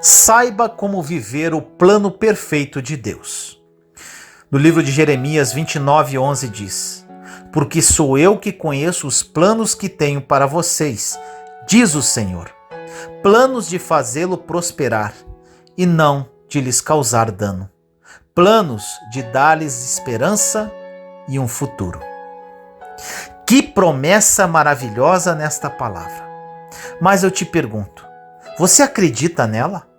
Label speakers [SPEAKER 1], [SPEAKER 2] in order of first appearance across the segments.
[SPEAKER 1] Saiba como viver o plano perfeito de Deus. No livro de Jeremias 29:11 diz: Porque sou eu que conheço os planos que tenho para vocês, diz o Senhor, planos de fazê-lo prosperar e não de lhes causar dano, planos de dar-lhes esperança e um futuro. Que promessa maravilhosa nesta palavra! Mas eu te pergunto, você acredita nela?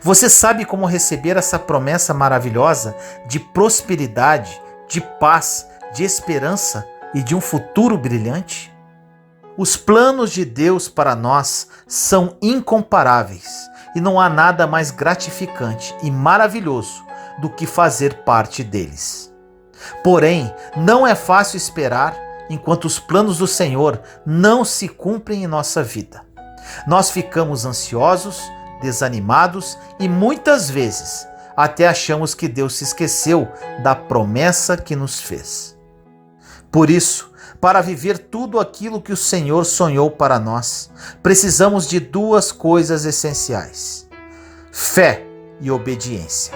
[SPEAKER 1] Você sabe como receber essa promessa maravilhosa de prosperidade, de paz, de esperança e de um futuro brilhante? Os planos de Deus para nós são incomparáveis e não há nada mais gratificante e maravilhoso do que fazer parte deles. Porém, não é fácil esperar enquanto os planos do Senhor não se cumprem em nossa vida. Nós ficamos ansiosos, desanimados e muitas vezes até achamos que Deus se esqueceu da promessa que nos fez. Por isso, para viver tudo aquilo que o Senhor sonhou para nós, precisamos de duas coisas essenciais: fé e obediência.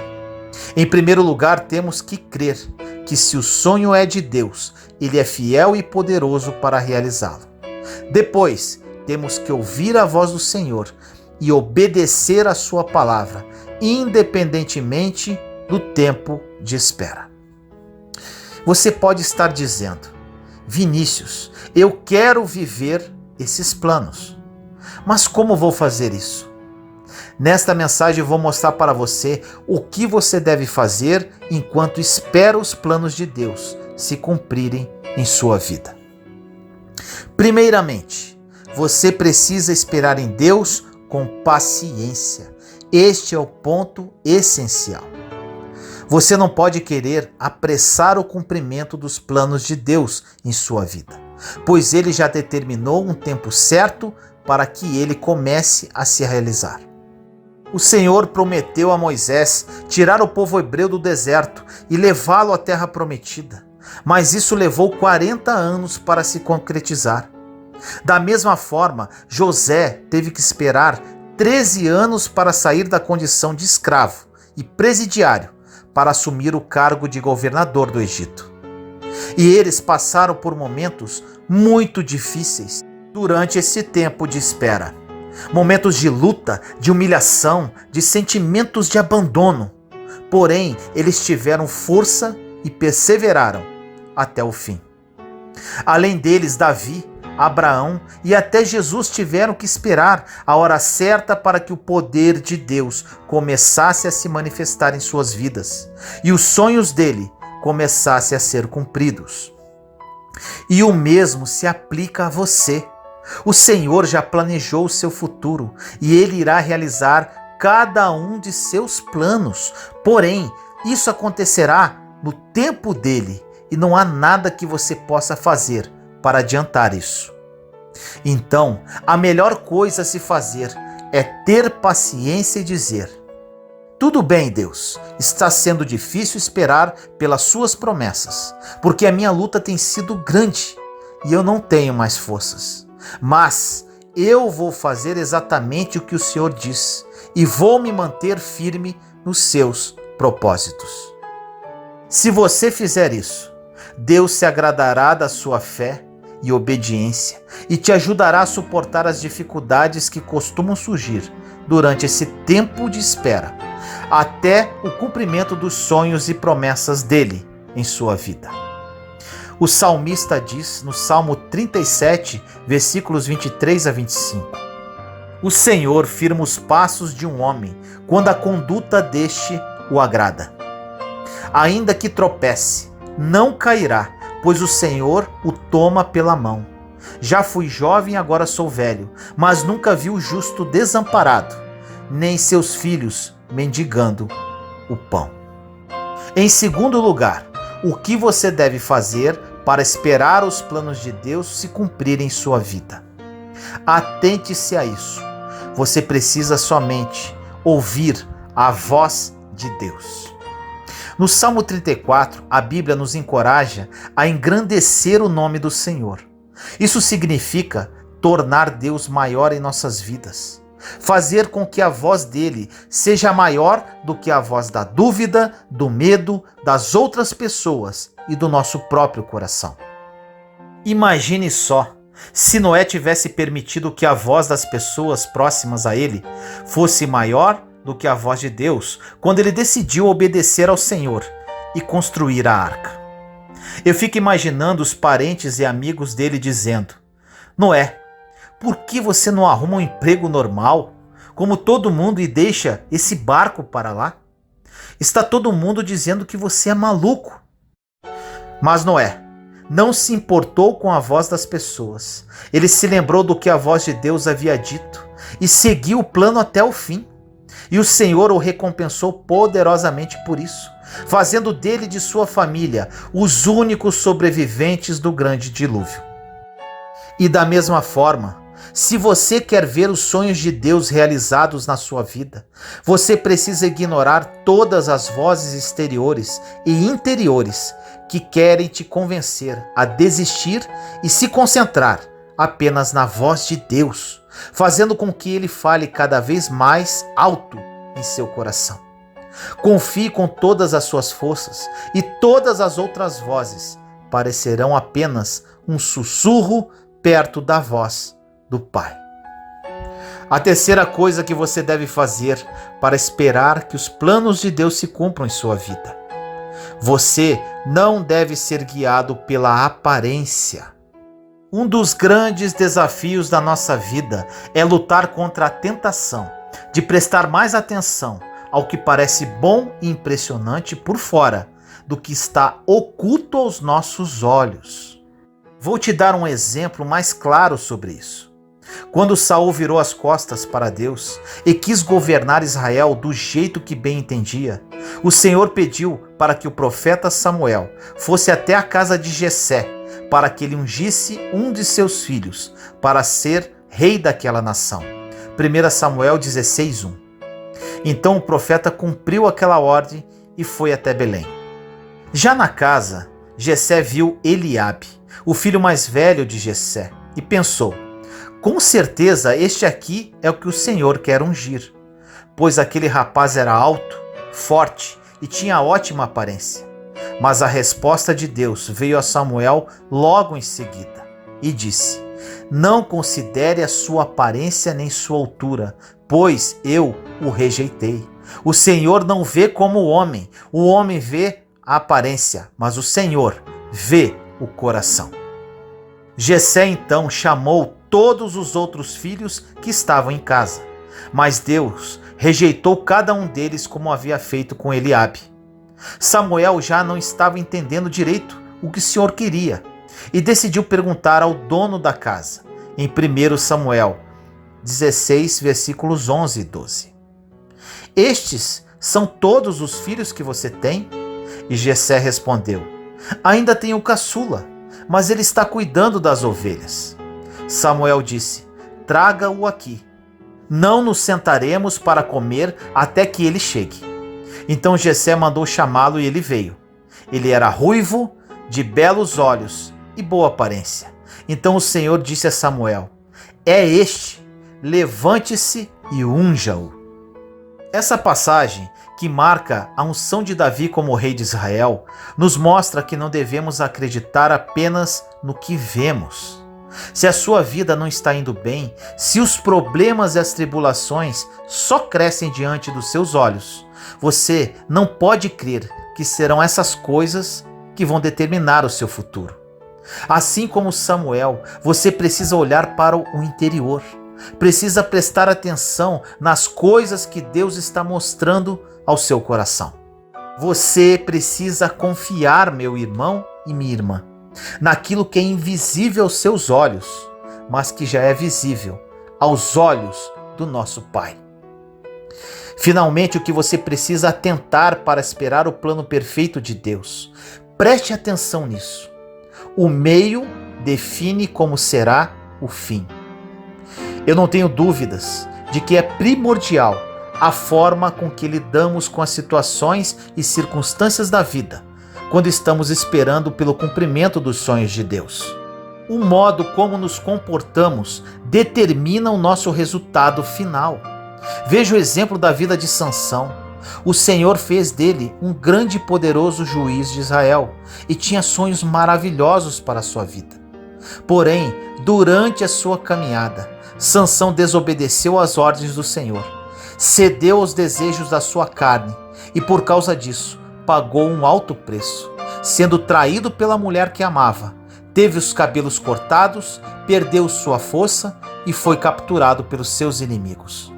[SPEAKER 1] Em primeiro lugar, temos que crer que se o sonho é de Deus, Ele é fiel e poderoso para realizá-lo. Depois, temos que ouvir a voz do Senhor e obedecer a sua palavra, independentemente do tempo de espera. Você pode estar dizendo: Vinícius, eu quero viver esses planos, mas como vou fazer isso? Nesta mensagem eu vou mostrar para você o que você deve fazer enquanto espera os planos de Deus se cumprirem em sua vida. Primeiramente, você precisa esperar em Deus com paciência. Este é o ponto essencial. Você não pode querer apressar o cumprimento dos planos de Deus em sua vida, pois Ele já determinou um tempo certo para que ele comece a se realizar. O Senhor prometeu a Moisés tirar o povo hebreu do deserto e levá-lo à terra prometida, mas isso levou 40 anos para se concretizar. Da mesma forma, José teve que esperar 13 anos para sair da condição de escravo e presidiário para assumir o cargo de governador do Egito. E eles passaram por momentos muito difíceis durante esse tempo de espera. Momentos de luta, de humilhação, de sentimentos de abandono. Porém, eles tiveram força e perseveraram até o fim. Além deles, Davi, Abraão e até Jesus tiveram que esperar a hora certa para que o poder de Deus começasse a se manifestar em suas vidas e os sonhos dele começassem a ser cumpridos. E o mesmo se aplica a você. O Senhor já planejou o seu futuro e Ele irá realizar cada um de seus planos. Porém, isso acontecerá no tempo dele e não há nada que você possa fazer para adiantar isso. Então, a melhor coisa a se fazer é ter paciência e dizer: tudo bem, Deus, está sendo difícil esperar pelas suas promessas, porque a minha luta tem sido grande e eu não tenho mais forças. Mas eu vou fazer exatamente o que o Senhor diz e vou me manter firme nos seus propósitos. Se você fizer isso, Deus se agradará da sua fé e obediência e te ajudará a suportar as dificuldades que costumam surgir durante esse tempo de espera, até o cumprimento dos sonhos e promessas dele em sua vida. O salmista diz no Salmo 37, versículos 23 a 25: O Senhor firma os passos de um homem quando a conduta deste o agrada. Ainda que tropece, não cairá, pois o Senhor o toma pela mão. Já fui jovem, agora sou velho, mas nunca vi o justo desamparado, nem seus filhos mendigando o pão. Em segundo lugar, o que você deve fazer para esperar os planos de Deus se cumprirem em sua vida? Atente-se a isso. Você precisa somente ouvir a voz de Deus. No Salmo 34, a Bíblia nos encoraja a engrandecer o nome do Senhor. Isso significa tornar Deus maior em nossas vidas. fazer com que a voz dele seja maior do que a voz da dúvida, do medo, das outras pessoas e do nosso próprio coração. Imagine só, se Noé tivesse permitido que a voz das pessoas próximas a ele fosse maior do que a voz de Deus, quando ele decidiu obedecer ao Senhor e construir a arca. Eu fico imaginando os parentes e amigos dele dizendo: Noé, por que você não arruma um emprego normal, como todo mundo, e deixa esse barco para lá? Está todo mundo dizendo que você é maluco. Mas Noé não se importou com a voz das pessoas. Ele se lembrou do que a voz de Deus havia dito e seguiu o plano até o fim. E o Senhor o recompensou poderosamente por isso, fazendo dele e de sua família os únicos sobreviventes do grande dilúvio. E da mesma forma, se você quer ver os sonhos de Deus realizados na sua vida, você precisa ignorar todas as vozes exteriores e interiores que querem te convencer a desistir e se concentrar apenas na voz de Deus, fazendo com que ele fale cada vez mais alto em seu coração. Confie com todas as suas forças e todas as outras vozes parecerão apenas um sussurro perto da voz do Pai. A terceira coisa que você deve fazer para esperar que os planos de Deus se cumpram em sua vida: você não deve ser guiado pela aparência. Um dos grandes desafios da nossa vida é lutar contra a tentação de prestar mais atenção ao que parece bom e impressionante por fora do que está oculto aos nossos olhos. Vou te dar um exemplo mais claro sobre isso. Quando Saul virou as costas para Deus e quis governar Israel do jeito que bem entendia, o Senhor pediu para que o profeta Samuel fosse até a casa de Jessé para que ele ungisse um de seus filhos para ser rei daquela nação. 1 Samuel 16:1. Então o profeta cumpriu aquela ordem e foi até Belém. Já na casa, Jessé viu Eliabe, o filho mais velho de Jessé, e pensou: com certeza este aqui é o que o Senhor quer ungir, pois aquele rapaz era alto, forte e tinha ótima aparência. Mas a resposta de Deus veio a Samuel logo em seguida e disse: não considere a sua aparência nem sua altura, pois eu o rejeitei. O Senhor não vê como o homem vê a aparência, mas o Senhor vê o coração. Jessé então chamou todos os outros filhos que estavam em casa, mas Deus rejeitou cada um deles como havia feito com Eliabe. Samuel já não estava entendendo direito o que o Senhor queria e decidiu perguntar ao dono da casa, em 1 Samuel 16, versículos 11 e 12. Estes são todos os filhos que você tem? E Jessé respondeu: ainda tenho o caçula, mas ele está cuidando das ovelhas. Samuel disse: traga-o aqui. Não nos sentaremos para comer até que ele chegue. Então Jessé mandou chamá-lo e ele veio. Ele era ruivo, de belos olhos e boa aparência. Então o Senhor disse a Samuel: é este, levante-se e unja-o. Essa passagem, que marca a unção de Davi como rei de Israel, nos mostra que não devemos acreditar apenas no que vemos. Se a sua vida não está indo bem, se os problemas e as tribulações só crescem diante dos seus olhos, você não pode crer que serão essas coisas que vão determinar o seu futuro. Assim como Samuel, você precisa olhar para o interior, precisa prestar atenção nas coisas que Deus está mostrando ao seu coração. Você precisa confiar, meu irmão e minha irmã, naquilo que é invisível aos seus olhos, mas que já é visível aos olhos do nosso Pai. Finalmente, o que você precisa atentar para esperar o plano perfeito de Deus. Preste atenção nisso. O meio define como será o fim. Eu não tenho dúvidas de que é primordial a forma com que lidamos com as situações e circunstâncias da vida, quando estamos esperando pelo cumprimento dos sonhos de Deus. O modo como nos comportamos determina o nosso resultado final. Veja o exemplo da vida de Sansão. O Senhor fez dele um grande e poderoso juiz de Israel e tinha sonhos maravilhosos para a sua vida. Porém, durante a sua caminhada, Sansão desobedeceu às ordens do Senhor, cedeu aos desejos da sua carne e, por causa disso, pagou um alto preço, sendo traído pela mulher que amava, teve os cabelos cortados, perdeu sua força e foi capturado pelos seus inimigos.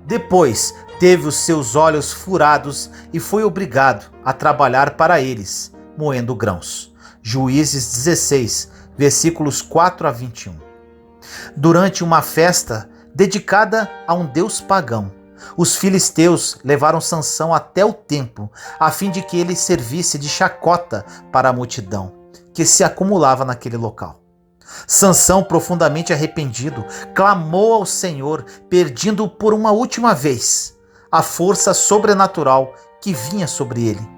[SPEAKER 1] Depois, teve os seus olhos furados e foi obrigado a trabalhar para eles, moendo grãos. Juízes 16, versículos 4 a 21. Durante uma festa dedicada a um deus pagão, os filisteus levaram Sansão até o templo, a fim de que ele servisse de chacota para a multidão que se acumulava naquele local. Sansão, profundamente arrependido, clamou ao Senhor, pedindo por uma última vez a força sobrenatural que vinha sobre ele.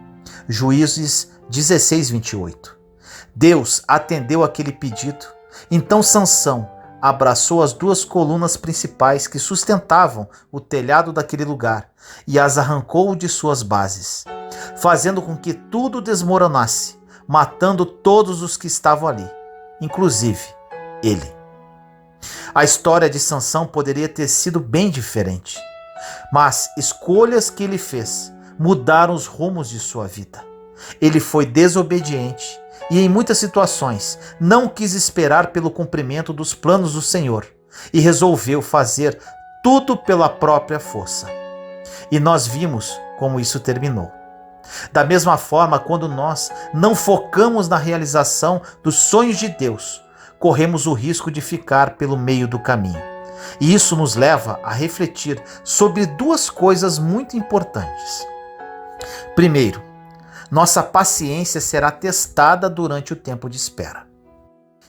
[SPEAKER 1] Juízes 16, 28. Deus atendeu aquele pedido. Então Sansão abraçou as duas colunas principais que sustentavam o telhado daquele lugar e as arrancou de suas bases, fazendo com que tudo desmoronasse, matando todos os que estavam ali, inclusive ele. A história de Sansão poderia ter sido bem diferente, mas escolhas que ele fez mudaram os rumos de sua vida. Ele foi desobediente e, em muitas situações, não quis esperar pelo cumprimento dos planos do Senhor e resolveu fazer tudo pela própria força. E nós vimos como isso terminou. Da mesma forma, quando nós não focamos na realização dos sonhos de Deus, corremos o risco de ficar pelo meio do caminho. E isso nos leva a refletir sobre duas coisas muito importantes. Primeiro, nossa paciência será testada durante o tempo de espera.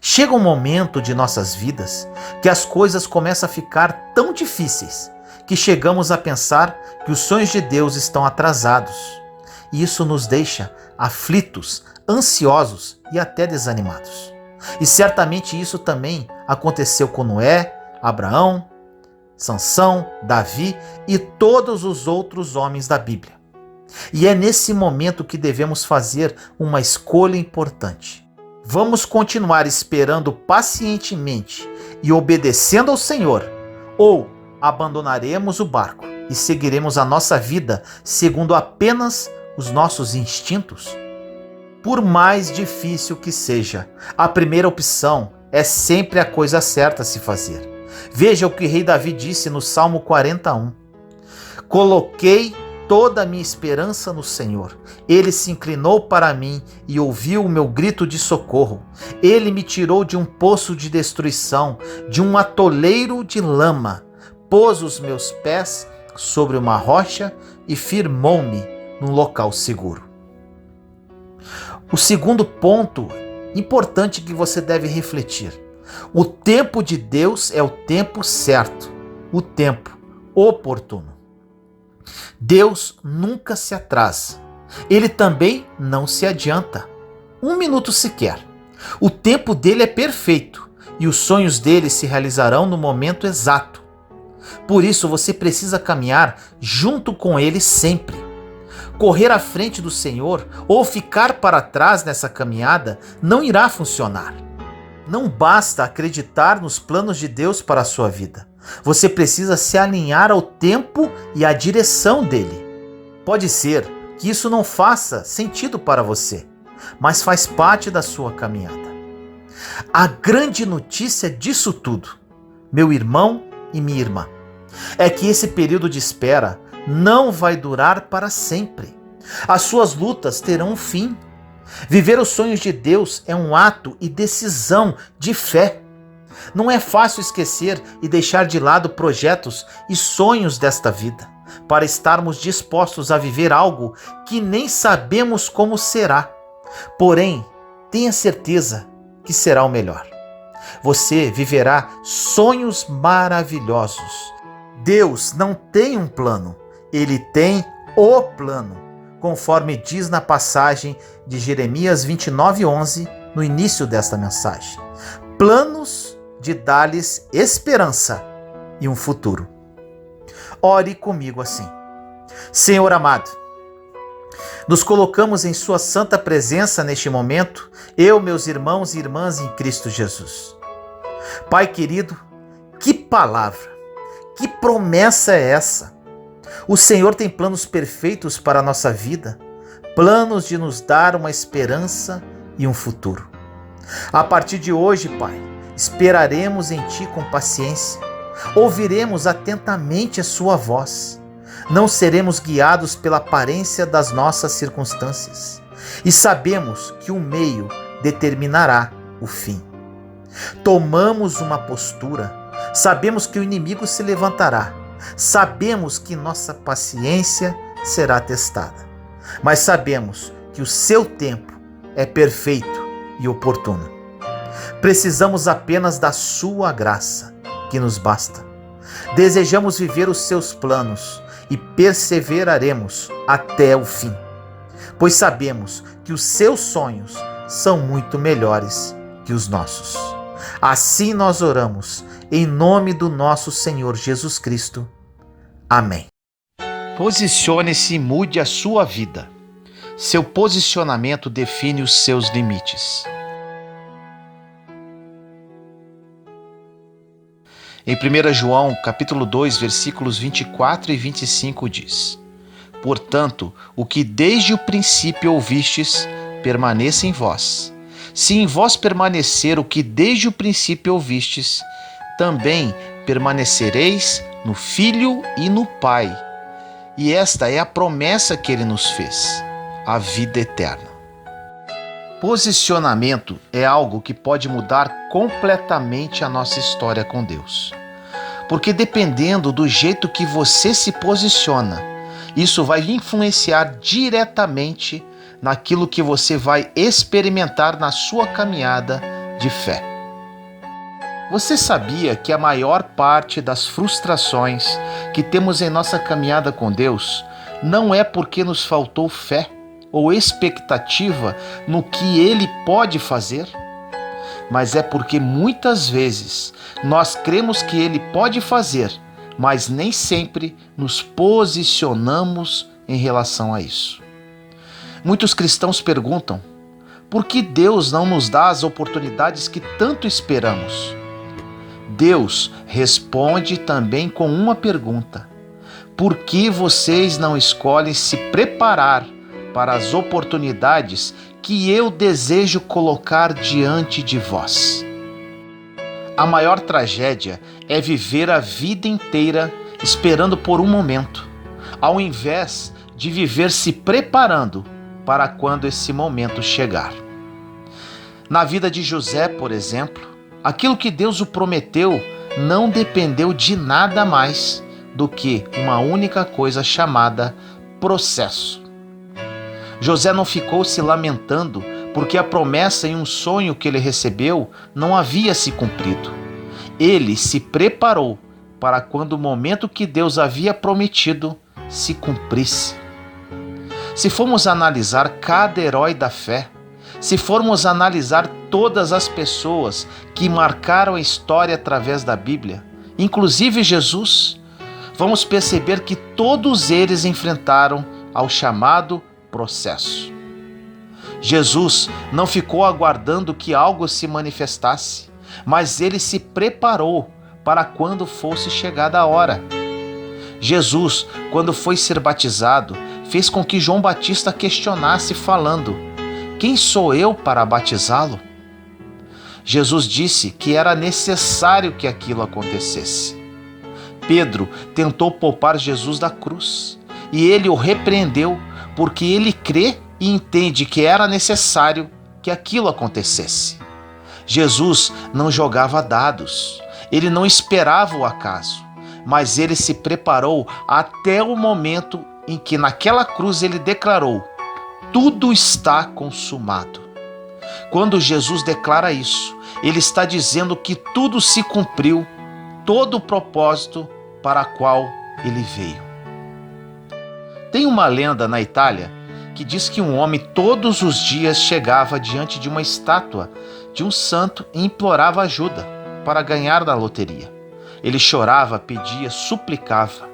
[SPEAKER 1] Chega um momento de nossas vidas que as coisas começam a ficar tão difíceis que chegamos a pensar que os sonhos de Deus estão atrasados. E isso nos deixa aflitos, ansiosos e até desanimados. E certamente isso também aconteceu com Noé, Abraão, Sansão, Davi e todos os outros homens da Bíblia. E é nesse momento que devemos fazer uma escolha importante. Vamos continuar esperando pacientemente e obedecendo ao Senhor, ou abandonaremos o barco e seguiremos a nossa vida segundo apenas os nossos instintos? Por mais difícil que seja, a primeira opção é sempre a coisa certa a se fazer. Veja o que o rei Davi disse no Salmo 41. Coloquei toda a minha esperança no Senhor. Ele se inclinou para mim e ouviu o meu grito de socorro. Ele me tirou de um poço de destruição, de um atoleiro de lama. Pôs os meus pés sobre uma rocha e firmou-me num local seguro. O segundo ponto importante que você deve refletir: o tempo de Deus é o tempo certo, o tempo oportuno. Deus nunca se atrasa. Ele também não se adianta, um minuto sequer. O tempo dele é perfeito e os sonhos dele se realizarão no momento exato. Por isso você precisa caminhar junto com ele sempre. Correr à frente do Senhor ou ficar para trás nessa caminhada não irá funcionar. Não basta acreditar nos planos de Deus para a sua vida. Você precisa se alinhar ao tempo e à direção dele. Pode ser que isso não faça sentido para você, mas faz parte da sua caminhada. A grande notícia disso tudo, meu irmão e minha irmã, é que esse período de espera não vai durar para sempre. As suas lutas terão um fim. Viver os sonhos de Deus é um ato e decisão de fé. Não é fácil esquecer e deixar de lado projetos e sonhos desta vida, para estarmos dispostos a viver algo que nem sabemos como será. Porém, tenha certeza que será o melhor. Você viverá sonhos maravilhosos. Deus não tem um plano, Ele tem o plano, conforme diz na passagem de Jeremias 29:11, no início desta mensagem. planos de dar-lhes esperança e um futuro. Ore comigo assim. Senhor amado, nos colocamos em sua santa presença neste momento, eu, meus irmãos e irmãs em Cristo Jesus. Pai querido, que palavra, que promessa é essa? O Senhor tem planos perfeitos para a nossa vida, planos de nos dar uma esperança e um futuro. A partir de hoje, Pai, esperaremos em Ti com paciência, ouviremos atentamente a Sua voz, não seremos guiados pela aparência das nossas circunstâncias e sabemos que o meio determinará o fim. Tomamos uma postura, sabemos que o inimigo se levantará, sabemos que nossa paciência será testada, mas sabemos que o seu tempo é perfeito e oportuno. Precisamos apenas da sua graça, que nos basta. Desejamos viver os seus planos e perseveraremos até o fim, pois sabemos que os seus sonhos são muito melhores que os nossos. Assim nós oramos, em nome do nosso Senhor Jesus Cristo. Amém. Posicione-se e mude a sua vida. Seu posicionamento define os seus limites. Em 1 João, capítulo 2, versículos 24 e 25 diz: Portanto, o que desde o princípio ouvistes, permaneça em vós. Se em vós permanecer o que desde o princípio ouvistes, também permanecereis no Filho e no Pai. E esta é a promessa que ele nos fez, a vida eterna. Posicionamento é algo que pode mudar completamente a nossa história com Deus. Porque dependendo do jeito que você se posiciona, isso vai influenciar diretamente naquilo que você vai experimentar na sua caminhada de fé. Você sabia que a maior parte das frustrações que temos em nossa caminhada com Deus não é porque nos faltou fé ou expectativa no que Ele pode fazer, mas é porque muitas vezes nós cremos que Ele pode fazer, mas nem sempre nos posicionamos em relação a isso. Muitos cristãos perguntam: por que Deus não nos dá as oportunidades que tanto esperamos? Deus responde também com uma pergunta: por que vocês não escolhem se preparar para as oportunidades que eu desejo colocar diante de vós? A maior tragédia é viver a vida inteira esperando por um momento, ao invés de viver se preparando para quando esse momento chegar. Na vida de José, por exemplo, aquilo que Deus o prometeu não dependeu de nada mais do que uma única coisa chamada processo. José não ficou se lamentando porque a promessa em um sonho que ele recebeu não havia se cumprido. Ele se preparou para quando o momento que Deus havia prometido se cumprisse. Se formos analisar cada herói da fé, se formos analisar todas as pessoas que marcaram a história através da Bíblia, inclusive Jesus, vamos perceber que todos eles enfrentaram ao chamado processo. Jesus não ficou aguardando que algo se manifestasse, mas ele se preparou para quando fosse chegada a hora. Jesus, quando foi ser batizado, fez com que João Batista questionasse, falando: quem sou eu para batizá-lo? Jesus disse que era necessário que aquilo acontecesse. Pedro tentou poupar Jesus da cruz e ele o repreendeu porque ele crê e entende que era necessário que aquilo acontecesse. Jesus não jogava dados, ele não esperava o acaso, mas ele se preparou até o momento em que naquela cruz ele declarou: tudo está consumado. Quando Jesus declara isso, ele está dizendo que tudo se cumpriu, todo o propósito para o qual ele veio. Tem uma lenda na Itália que diz que um homem todos os dias chegava diante de uma estátua de um santo e implorava ajuda para ganhar na loteria. Ele chorava, pedia, suplicava.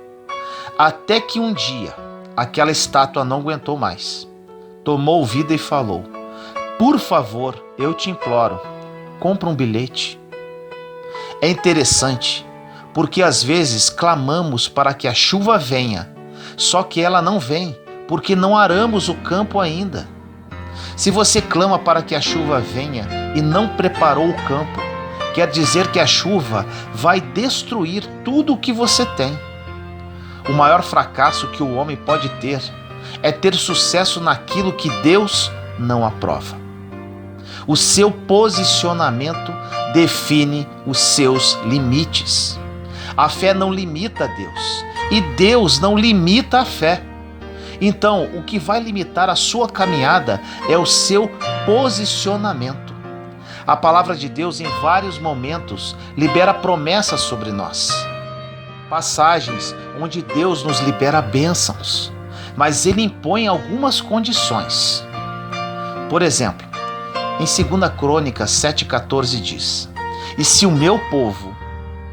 [SPEAKER 1] Até que um dia, aquela estátua não aguentou mais. Tomou vida e falou: por favor, eu te imploro, compra um bilhete. É interessante, porque às vezes clamamos para que a chuva venha, só que ela não vem, porque não aramos o campo ainda. Se você clama para que a chuva venha e não preparou o campo, quer dizer que a chuva vai destruir tudo o que você tem. O maior fracasso que o homem pode ter é ter sucesso naquilo que Deus não aprova. O seu posicionamento define os seus limites. A fé não limita Deus e Deus não limita a fé. Então, o que vai limitar a sua caminhada é o seu posicionamento. A palavra de Deus, em vários momentos, libera promessas sobre nós. Passagens onde Deus nos libera bênçãos, mas Ele impõe algumas condições. Por exemplo, em 2 Crônicas 7,14 diz: e se o meu povo,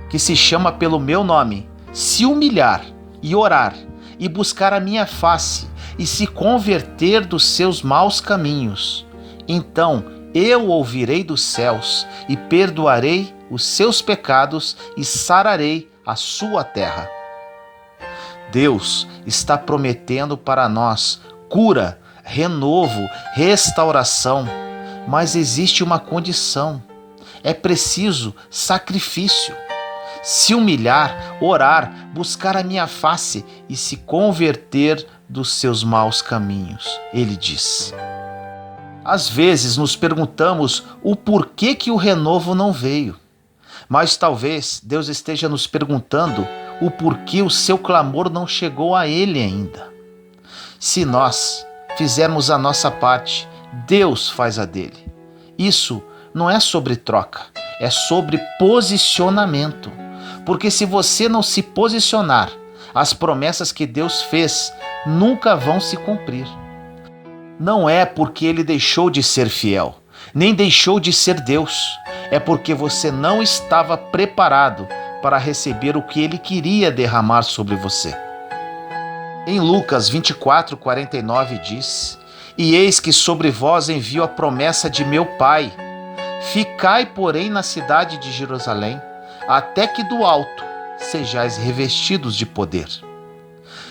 [SPEAKER 1] que se chama pelo meu nome, se humilhar e orar, e buscar a minha face, e se converter dos seus maus caminhos, então eu ouvirei dos céus, e perdoarei os seus pecados, e sararei a sua terra. Deus está prometendo para nós cura, renovo, restauração, mas existe uma condição: é preciso sacrifício. Se humilhar, orar, buscar a minha face e se converter dos seus maus caminhos, ele diz. Às vezes nos perguntamos o porquê que o renovo não veio, mas talvez Deus esteja nos perguntando o porquê o seu clamor não chegou a ele ainda. Se nós fizermos a nossa parte, Deus faz a dele. Isso não é sobre troca, é sobre posicionamento. Porque se você não se posicionar, as promessas que Deus fez nunca vão se cumprir. Não é porque ele deixou de ser fiel, nem deixou de ser Deus. É porque você não estava preparado para receber o que ele queria derramar sobre você. Em Lucas 24:49 diz: e eis que sobre vós envio a promessa de meu Pai. Ficai, porém, na cidade de Jerusalém, até que do alto sejais revestidos de poder.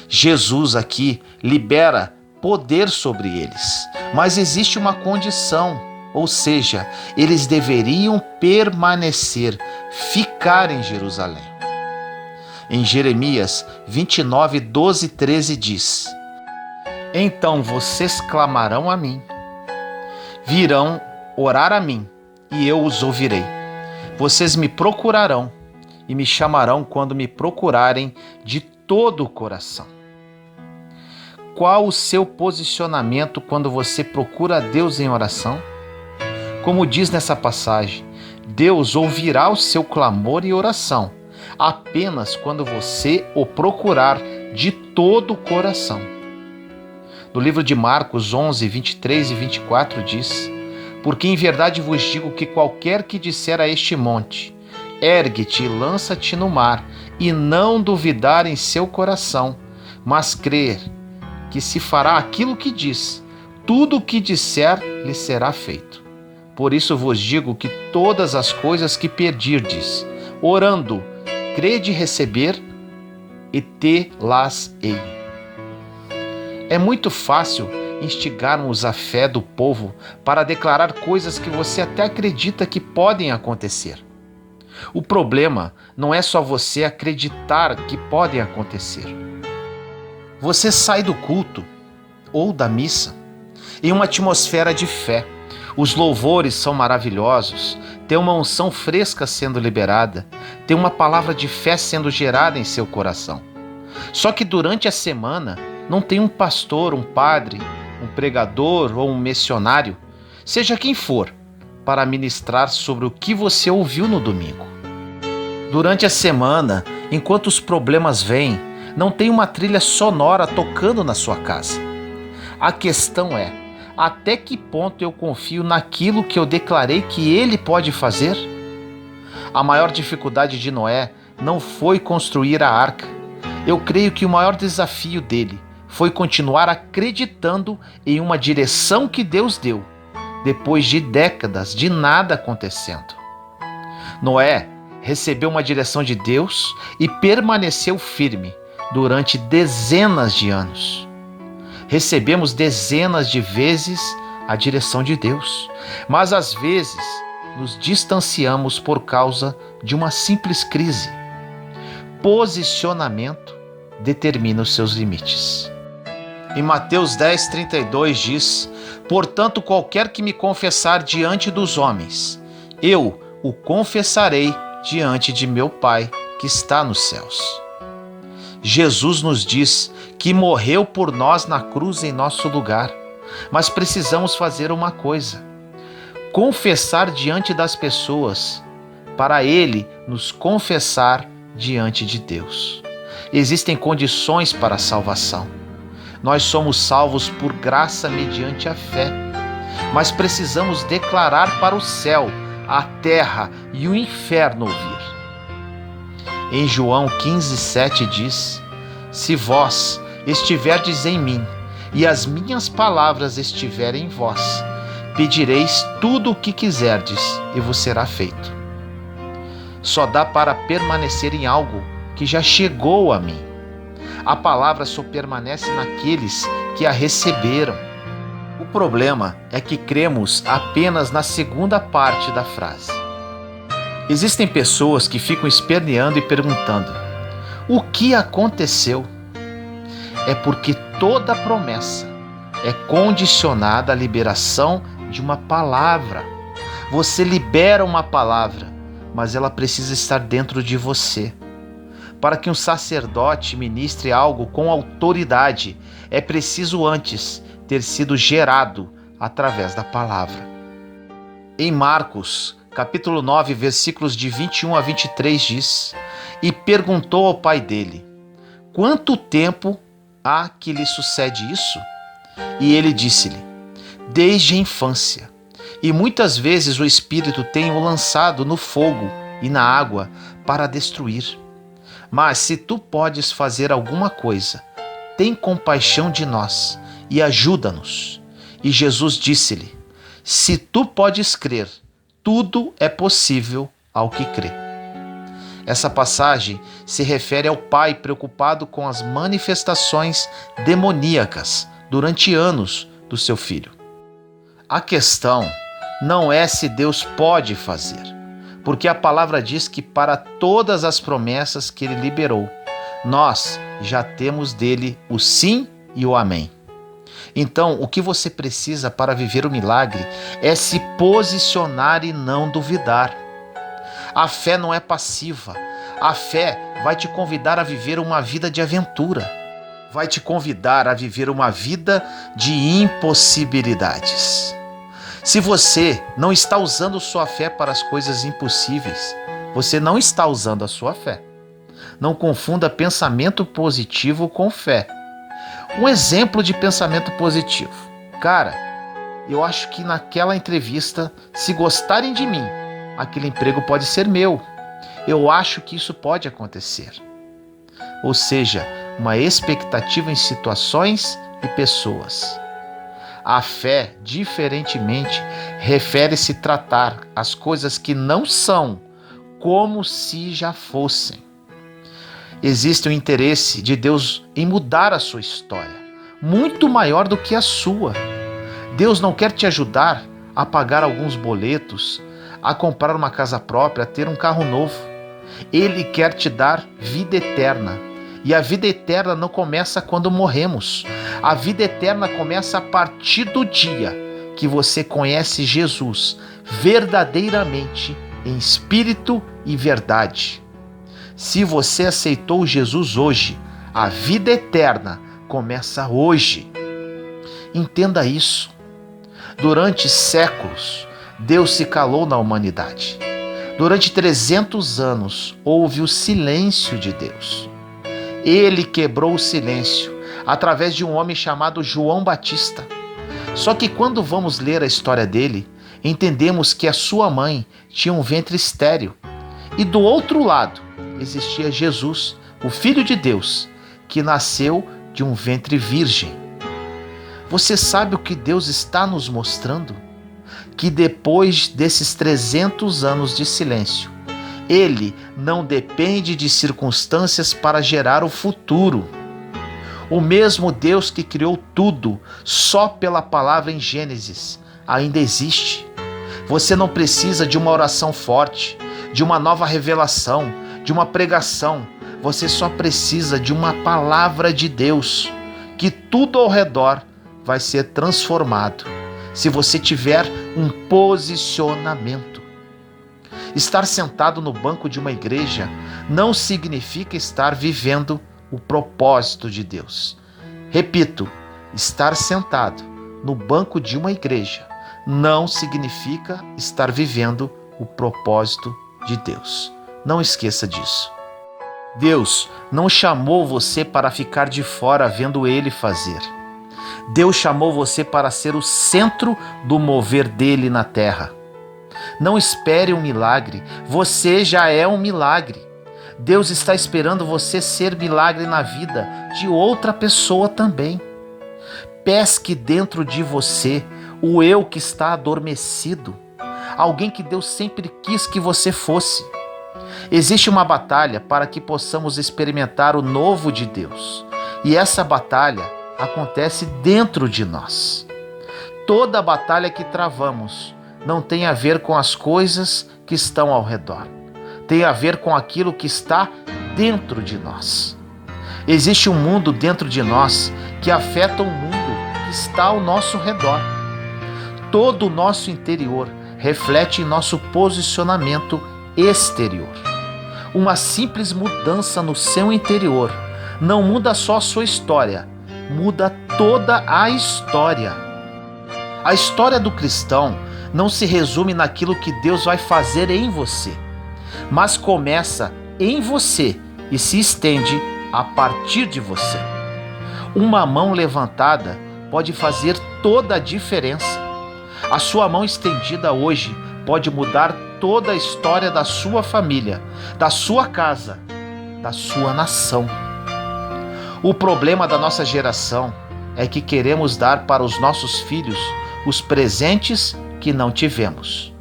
[SPEAKER 1] Jesus aqui libera poder sobre eles, mas existe uma condição, ou seja, eles deveriam permanecer, ficar em Jerusalém. Em Jeremias 29:12-13 diz: então vocês clamarão a mim, virão orar a mim, e eu os ouvirei. Vocês me procurarão e me chamarão quando me procurarem de todo o coração. Qual o seu posicionamento quando você procura a Deus em oração? Como diz nessa passagem, Deus ouvirá o seu clamor e oração apenas quando você o procurar de todo o coração. No livro de Marcos 11:23-24 diz: porque em verdade vos digo que qualquer que disser a este monte, ergue-te e lança-te no mar, e não duvidar em seu coração, mas crer que se fará aquilo que diz, tudo o que disser lhe será feito. Por isso vos digo que todas as coisas que pedirdes, orando, crede receber, e tê-las-ei. É muito fácil instigarmos a fé do povo para declarar coisas que você até acredita que podem acontecer. O problema não é só você acreditar que podem acontecer. Você sai do culto ou da missa em uma atmosfera de fé. Os louvores são maravilhosos, tem uma unção fresca sendo liberada, tem uma palavra de fé sendo gerada em seu coração. Só que durante a semana não tem um pastor, um padre, um pregador ou um missionário, seja quem for, para ministrar sobre o que você ouviu no domingo. Durante a semana, enquanto os problemas vêm, não tem uma trilha sonora tocando na sua casa. A questão é, até que ponto eu confio naquilo que eu declarei que ele pode fazer? A maior dificuldade de Noé não foi construir a arca. Eu creio que o maior desafio dele foi continuar acreditando em uma direção que Deus deu, depois de décadas de nada acontecendo. Noé recebeu uma direção de Deus e permaneceu firme durante dezenas de anos. Recebemos dezenas de vezes a direção de Deus, mas às vezes nos distanciamos por causa de uma simples crise. Posicionamento determina os seus limites. Em Mateus 10:32 diz: portanto, qualquer que me confessar diante dos homens, eu o confessarei diante de meu Pai que está nos céus. Jesus nos diz que morreu por nós na cruz em nosso lugar, mas precisamos fazer uma coisa: confessar diante das pessoas, para Ele nos confessar diante de Deus. Existem condições para a salvação. Nós somos salvos por graça mediante a fé, mas precisamos declarar para o céu, a terra e o inferno ouvir. Em João 15:7 diz: se vós estiverdes em mim e as minhas palavras estiverem em vós, pedireis tudo o que quiserdes e vos será feito. Só dá para permanecer em algo que já chegou a mim. A palavra só permanece naqueles que a receberam. O problema é que cremos apenas na segunda parte da frase. Existem pessoas que ficam esperneando e perguntando: o que aconteceu? É porque toda promessa é condicionada à liberação de uma palavra. Você libera uma palavra, mas ela precisa estar dentro de você. Para que um sacerdote ministre algo com autoridade, é preciso antes ter sido gerado através da palavra. Em Marcos, capítulo 9, versículos de 21 a 23 diz: e perguntou ao pai dele: quanto tempo há que lhe sucede isso? E ele disse-lhe: desde a infância, e muitas vezes o Espírito tem o lançado no fogo e na água para destruir. Mas se tu podes fazer alguma coisa, tem compaixão de nós e ajuda-nos. E Jesus disse-lhe: se tu podes crer, tudo é possível ao que crê. Essa passagem se refere ao pai preocupado com as manifestações demoníacas durante anos do seu filho. A questão não é se Deus pode fazer, porque a palavra diz que para todas as promessas que ele liberou, nós já temos dele o sim e o amém. Então, o que você precisa para viver o milagre é se posicionar e não duvidar. A fé não é passiva. A fé vai te convidar a viver uma vida de aventura. Vai te convidar a viver uma vida de impossibilidades. Se você não está usando sua fé para as coisas impossíveis, você não está usando a sua fé. Não confunda pensamento positivo com fé. Um exemplo de pensamento positivo: cara, eu acho que naquela entrevista, se gostarem de mim, aquele emprego pode ser meu. Eu acho que isso pode acontecer. Ou seja, uma expectativa em situações e pessoas. A fé, diferentemente, refere-se a tratar as coisas que não são como se já fossem. Existe um interesse de Deus em mudar a sua história, muito maior do que a sua. Deus não quer te ajudar a pagar alguns boletos, a comprar uma casa própria, a ter um carro novo. Ele quer te dar vida eterna. E a vida eterna não começa quando morremos. A vida eterna começa a partir do dia que você conhece Jesus verdadeiramente, em espírito e verdade. Se você aceitou Jesus hoje, a vida eterna começa hoje. Entenda isso. Durante séculos, Deus se calou na humanidade. Durante 300 anos, houve o silêncio de Deus. Ele quebrou o silêncio através de um homem chamado João Batista. Só que quando vamos ler a história dele, entendemos que a sua mãe tinha um ventre estéril. E do outro lado existia Jesus, o Filho de Deus, que nasceu de um ventre virgem. Você sabe o que Deus está nos mostrando? Que depois desses 300 anos de silêncio, Ele não depende de circunstâncias para gerar o futuro. O mesmo Deus que criou tudo só pela palavra em Gênesis ainda existe. Você não precisa de uma oração forte, de uma nova revelação, de uma pregação. Você só precisa de uma palavra de Deus, que tudo ao redor vai ser transformado se você tiver um posicionamento. Estar sentado no banco de uma igreja não significa estar vivendo o propósito de Deus. Repito, estar sentado no banco de uma igreja não significa estar vivendo o propósito de Deus. Não esqueça disso. Deus não chamou você para ficar de fora vendo Ele fazer. Deus chamou você para ser o centro do mover dele na terra. Não espere um milagre, você já é um milagre. Deus está esperando você ser milagre na vida de outra pessoa também. Pesque dentro de você o eu que está adormecido, alguém que Deus sempre quis que você fosse. Existe uma batalha para que possamos experimentar o novo de Deus, e essa batalha acontece dentro de nós. Toda a batalha que travamos não tem a ver com as coisas que estão ao redor, tem a ver com aquilo que está dentro de nós. Existe um mundo dentro de nós que afeta o mundo que está ao nosso redor. Todo o nosso interior reflete em nosso posicionamento exterior. Uma simples mudança no seu interior não muda só a sua história, muda toda a história. A história do cristão não se resume naquilo que Deus vai fazer em você, mas começa em você e se estende a partir de você. Uma mão levantada pode fazer toda a diferença. A sua mão estendida hoje pode mudar toda a história da sua família, da sua casa, da sua nação. O problema da nossa geração é que queremos dar para os nossos filhos os presentes que não tivemos,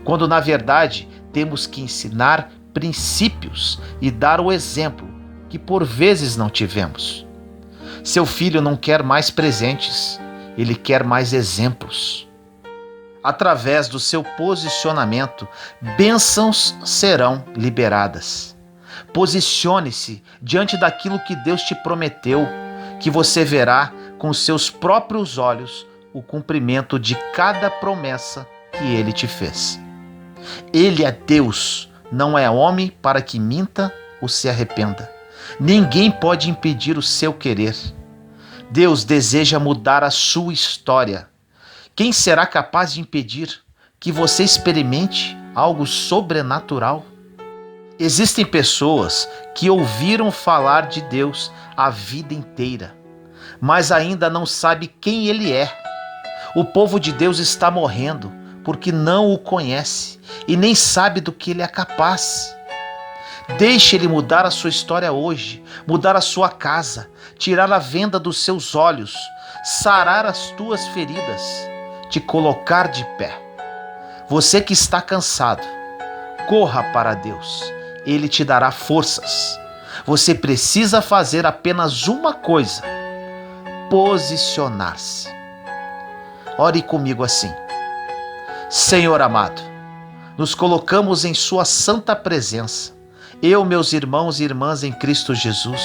[SPEAKER 1] quando na verdade temos que ensinar princípios e dar o exemplo que por vezes não tivemos. Seu filho não quer mais presentes, ele quer mais exemplos. Através do seu posicionamento, bênçãos serão liberadas. Posicione-se diante daquilo que Deus te prometeu, que você verá com seus próprios olhos o cumprimento de cada promessa que Ele te fez. Ele é Deus, não é homem para que minta ou se arrependa. Ninguém pode impedir o seu querer. Deus deseja mudar a sua história. Quem será capaz de impedir que você experimente algo sobrenatural? Existem pessoas que ouviram falar de Deus a vida inteira, mas ainda não sabem quem Ele é. O povo de Deus está morrendo porque não o conhece e nem sabe do que Ele é capaz. Deixe Ele mudar a sua história hoje, mudar a sua casa, tirar a venda dos seus olhos, sarar as tuas feridas, te colocar de pé. Você que está cansado, corra para Deus. Ele te dará forças. Você precisa fazer apenas uma coisa: posicionar-se. Ore comigo assim: Senhor amado, nos colocamos em Sua santa presença, eu, meus irmãos e irmãs em Cristo Jesus.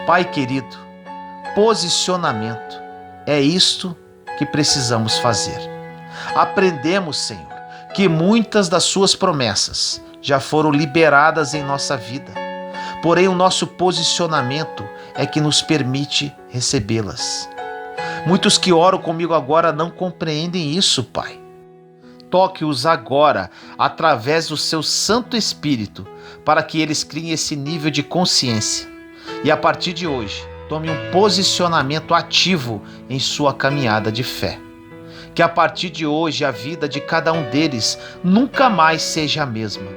[SPEAKER 1] Pai querido, posicionamento é isto que precisamos fazer. Aprendemos, Senhor, que muitas das Suas promessas já foram liberadas em nossa vida, porém o nosso posicionamento é que nos permite recebê-las. Muitos que oram comigo agora não compreendem isso, Pai. Toque-os agora através do Seu Santo Espírito para que eles criem esse nível de consciência. E a partir de hoje, tome um posicionamento ativo em sua caminhada de fé. Que a partir de hoje a vida de cada um deles nunca mais seja a mesma.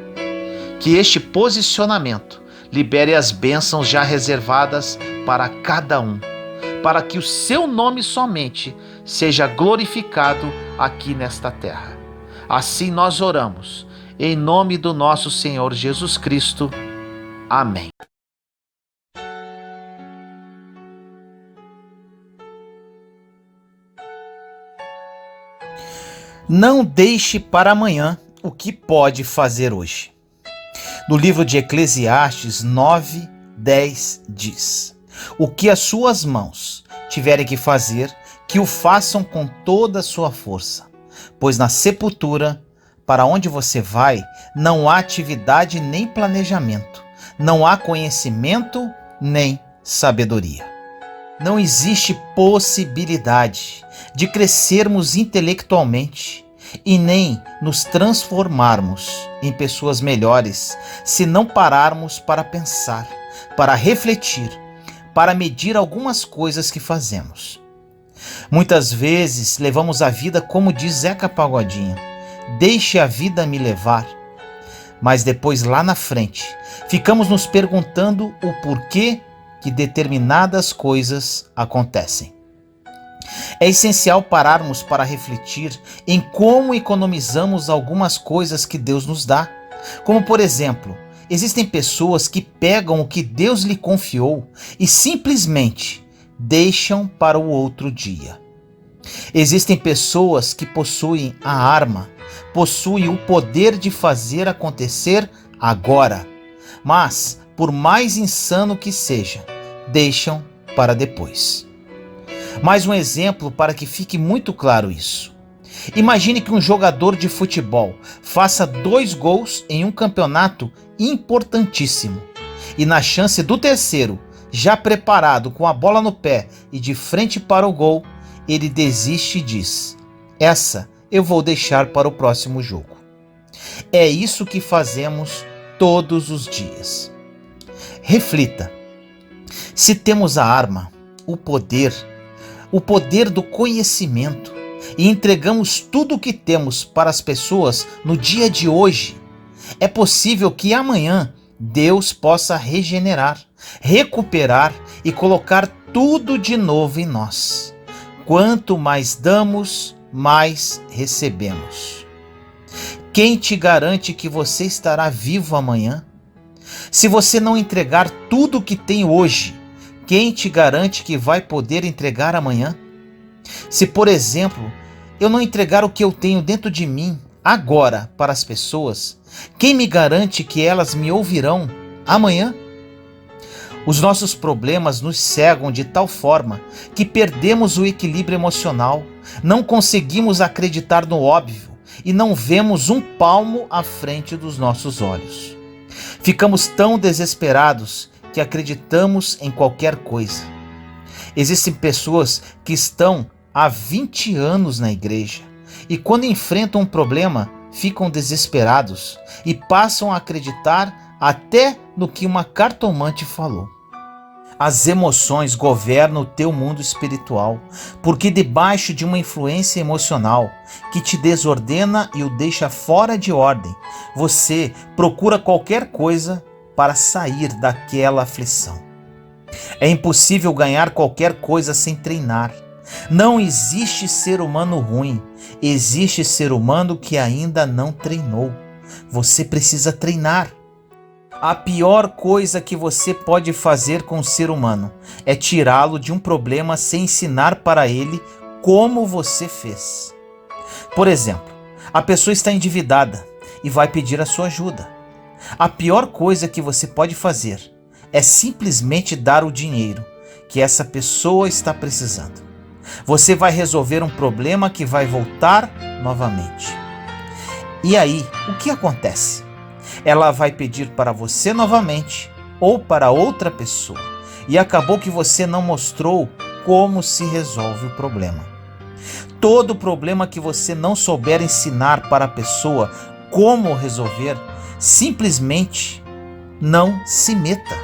[SPEAKER 1] Que este posicionamento libere as bênçãos já reservadas para cada um, para que o seu nome somente seja glorificado aqui nesta terra. Assim nós oramos, em nome do nosso Senhor Jesus Cristo. Amém. Não deixe para amanhã o que pode fazer hoje. No livro de Eclesiastes 9:10 diz: o que as suas mãos tiverem que fazer, que o façam com toda a sua força, pois na sepultura, para onde você vai, não há atividade nem planejamento, não há conhecimento nem sabedoria. Não existe possibilidade de crescermos intelectualmente e nem nos transformarmos em pessoas melhores se não pararmos para pensar, para refletir, para medir algumas coisas que fazemos. Muitas vezes levamos a vida como diz Zeca Pagodinho: deixe a vida me levar. Mas depois, lá na frente, ficamos nos perguntando o porquê que determinadas coisas acontecem. É essencial pararmos para refletir em como economizamos algumas coisas que Deus nos dá. Como, por exemplo, existem pessoas que pegam o que Deus lhe confiou e simplesmente deixam para o outro dia. Existem pessoas que possuem a arma, possuem o poder de fazer acontecer agora, mas, por mais insano que seja, deixam para depois. Mais um exemplo para que fique muito claro isso. Imagine que um jogador de futebol faça 2 gols em um campeonato importantíssimo e na chance do terceiro, já preparado com a bola no pé e de frente para o gol, ele desiste e diz: essa eu vou deixar para o próximo jogo. É isso que fazemos todos os dias. Reflita. Se temos a arma, o poder do conhecimento e entregamos tudo o que temos para as pessoas no dia de hoje, é possível que amanhã Deus possa regenerar, recuperar e colocar tudo de novo em nós. Quanto mais damos, mais recebemos. Quem te garante que você estará vivo amanhã? Se você não entregar tudo o que tem hoje, quem te garante que vai poder entregar amanhã? Se, por exemplo, eu não entregar o que eu tenho dentro de mim agora para as pessoas, quem me garante que elas me ouvirão amanhã? Os nossos problemas nos cegam de tal forma que perdemos o equilíbrio emocional, não conseguimos acreditar no óbvio e não vemos um palmo à frente dos nossos olhos. Ficamos tão desesperados que acreditamos em qualquer coisa. Existem pessoas que estão há 20 anos na igreja e quando enfrentam um problema ficam desesperados e passam a acreditar até no que uma cartomante falou. As emoções governam o teu mundo espiritual, porque debaixo de uma influência emocional que te desordena e o deixa fora de ordem, você procura qualquer coisa para sair daquela aflição. É impossível ganhar qualquer coisa sem treinar. Não existe ser humano ruim, existe ser humano que ainda não treinou. Você precisa treinar. A pior coisa que você pode fazer com o ser humano é tirá-lo de um problema sem ensinar para ele como você fez. Por exemplo, a pessoa está endividada e vai pedir a sua ajuda. A pior coisa que você pode fazer é simplesmente dar o dinheiro que essa pessoa está precisando. Você vai resolver um problema que vai voltar novamente. E aí, o que acontece? Ela vai pedir para você novamente ou para outra pessoa. E acabou que você não mostrou como se resolve o problema. Todo problema que você não souber ensinar para a pessoa como resolver, simplesmente não se meta.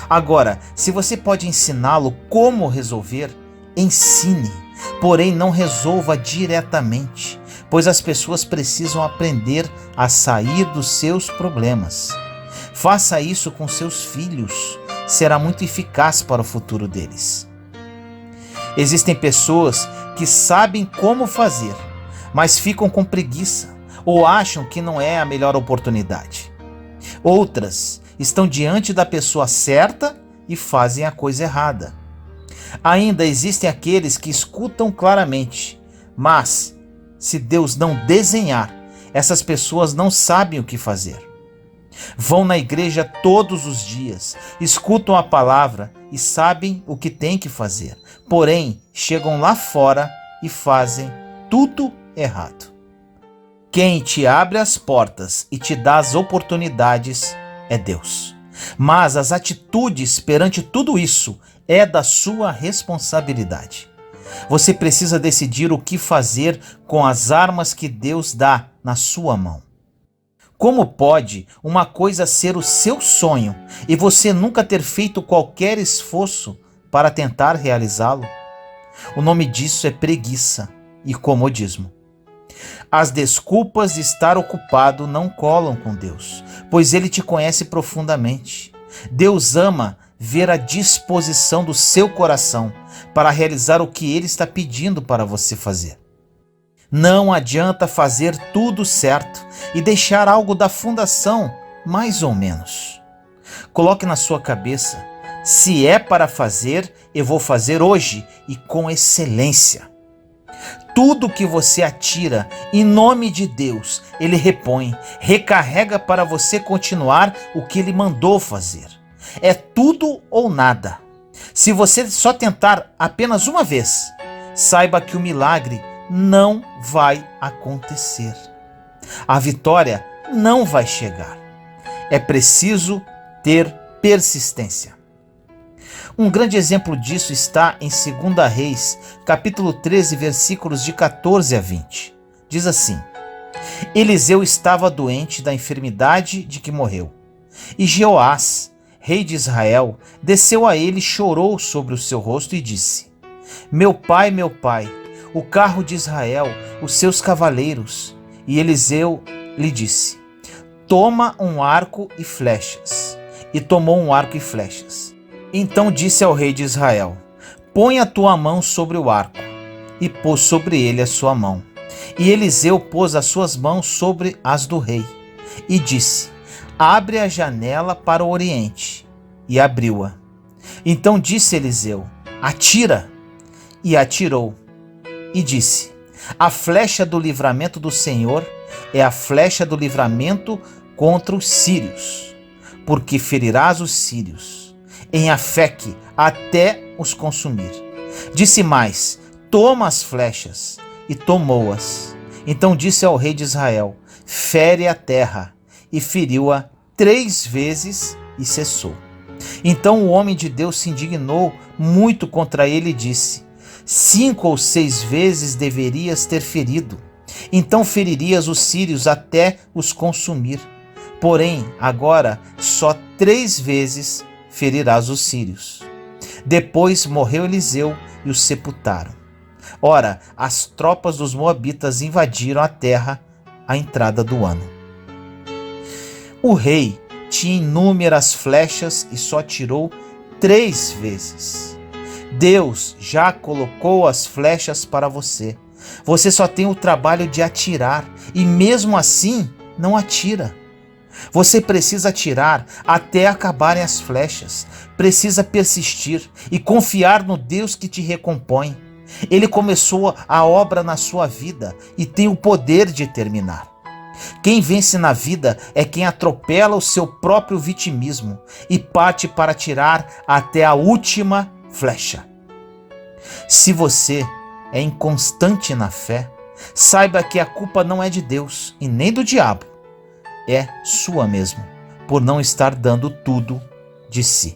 [SPEAKER 1] Agora, se você pode ensiná-lo como resolver, ensine, porém não resolva diretamente, pois as pessoas precisam aprender a sair dos seus problemas. Faça isso com seus filhos, será muito eficaz para o futuro deles. Existem pessoas que sabem como fazer, mas ficam com preguiça ou acham que não é a melhor oportunidade. Outras estão diante da pessoa certa e fazem a coisa errada. Ainda existem aqueles que escutam claramente, mas se Deus não desenhar, essas pessoas não sabem o que fazer. Vão na igreja todos os dias, escutam a palavra e sabem o que têm que fazer, porém chegam lá fora e fazem tudo errado. Quem te abre as portas e te dá as oportunidades é Deus. Mas as atitudes perante tudo isso é da sua responsabilidade. Você precisa decidir o que fazer com as armas que Deus dá na sua mão. Como pode uma coisa ser o seu sonho e você nunca ter feito qualquer esforço para tentar realizá-lo? O nome disso é preguiça e comodismo. As desculpas de estar ocupado não colam com Deus, pois Ele te conhece profundamente. Deus ama ver a disposição do seu coração para realizar o que Ele está pedindo para você fazer. Não adianta fazer tudo certo e deixar algo da fundação mais ou menos. Coloque na sua cabeça, se é para fazer, eu vou fazer hoje e com excelência. Tudo que você atira, em nome de Deus, Ele repõe, recarrega para você continuar o que Ele mandou fazer. É tudo ou nada. Se você só tentar apenas uma vez, saiba que o milagre não vai acontecer. A vitória não vai chegar. É preciso ter persistência. Um grande exemplo disso está em 2 Reis, capítulo 13, versículos de 14 a 20. Diz assim: Eliseu estava doente da enfermidade de que morreu. E Jeoás, rei de Israel, desceu a ele, chorou sobre o seu rosto e disse: meu pai, o carro de Israel, os seus cavaleiros. E Eliseu lhe disse: toma um arco e flechas. E tomou um arco e flechas. Então disse ao rei de Israel: põe a tua mão sobre o arco. E pôs sobre ele a sua mão. E Eliseu pôs as suas mãos sobre as do rei. E disse: abre a janela para o oriente. E abriu-a. Então disse Eliseu: atira. E atirou. E disse: a flecha do livramento do Senhor é a flecha do livramento contra os sírios, porque ferirás os sírios em Afeque até os consumir. Disse mais: toma as flechas, e tomou-as. Então disse ao rei de Israel: fere a terra, e feriu-a 3 vezes e cessou. Então o homem de Deus se indignou muito contra ele e disse: 5 ou 6 vezes deverias ter ferido, então feririas os sírios até os consumir. Porém, agora só 3 vezes ferirás os sírios. Depois morreu Eliseu e o sepultaram. Ora, as tropas dos moabitas invadiram a terra à entrada do ano. O rei tinha inúmeras flechas e só tirou 3 vezes. Deus já colocou as flechas para você. Você só tem o trabalho de atirar e mesmo assim não atira. Você precisa atirar até acabarem as flechas. Precisa persistir e confiar no Deus que te recompõe. Ele começou a obra na sua vida e tem o poder de terminar. Quem vence na vida é quem atropela o seu próprio vitimismo e parte para atirar até a última flecha. Se você é inconstante na fé, saiba que a culpa não é de Deus e nem do diabo, é sua mesmo, por não estar dando tudo de si.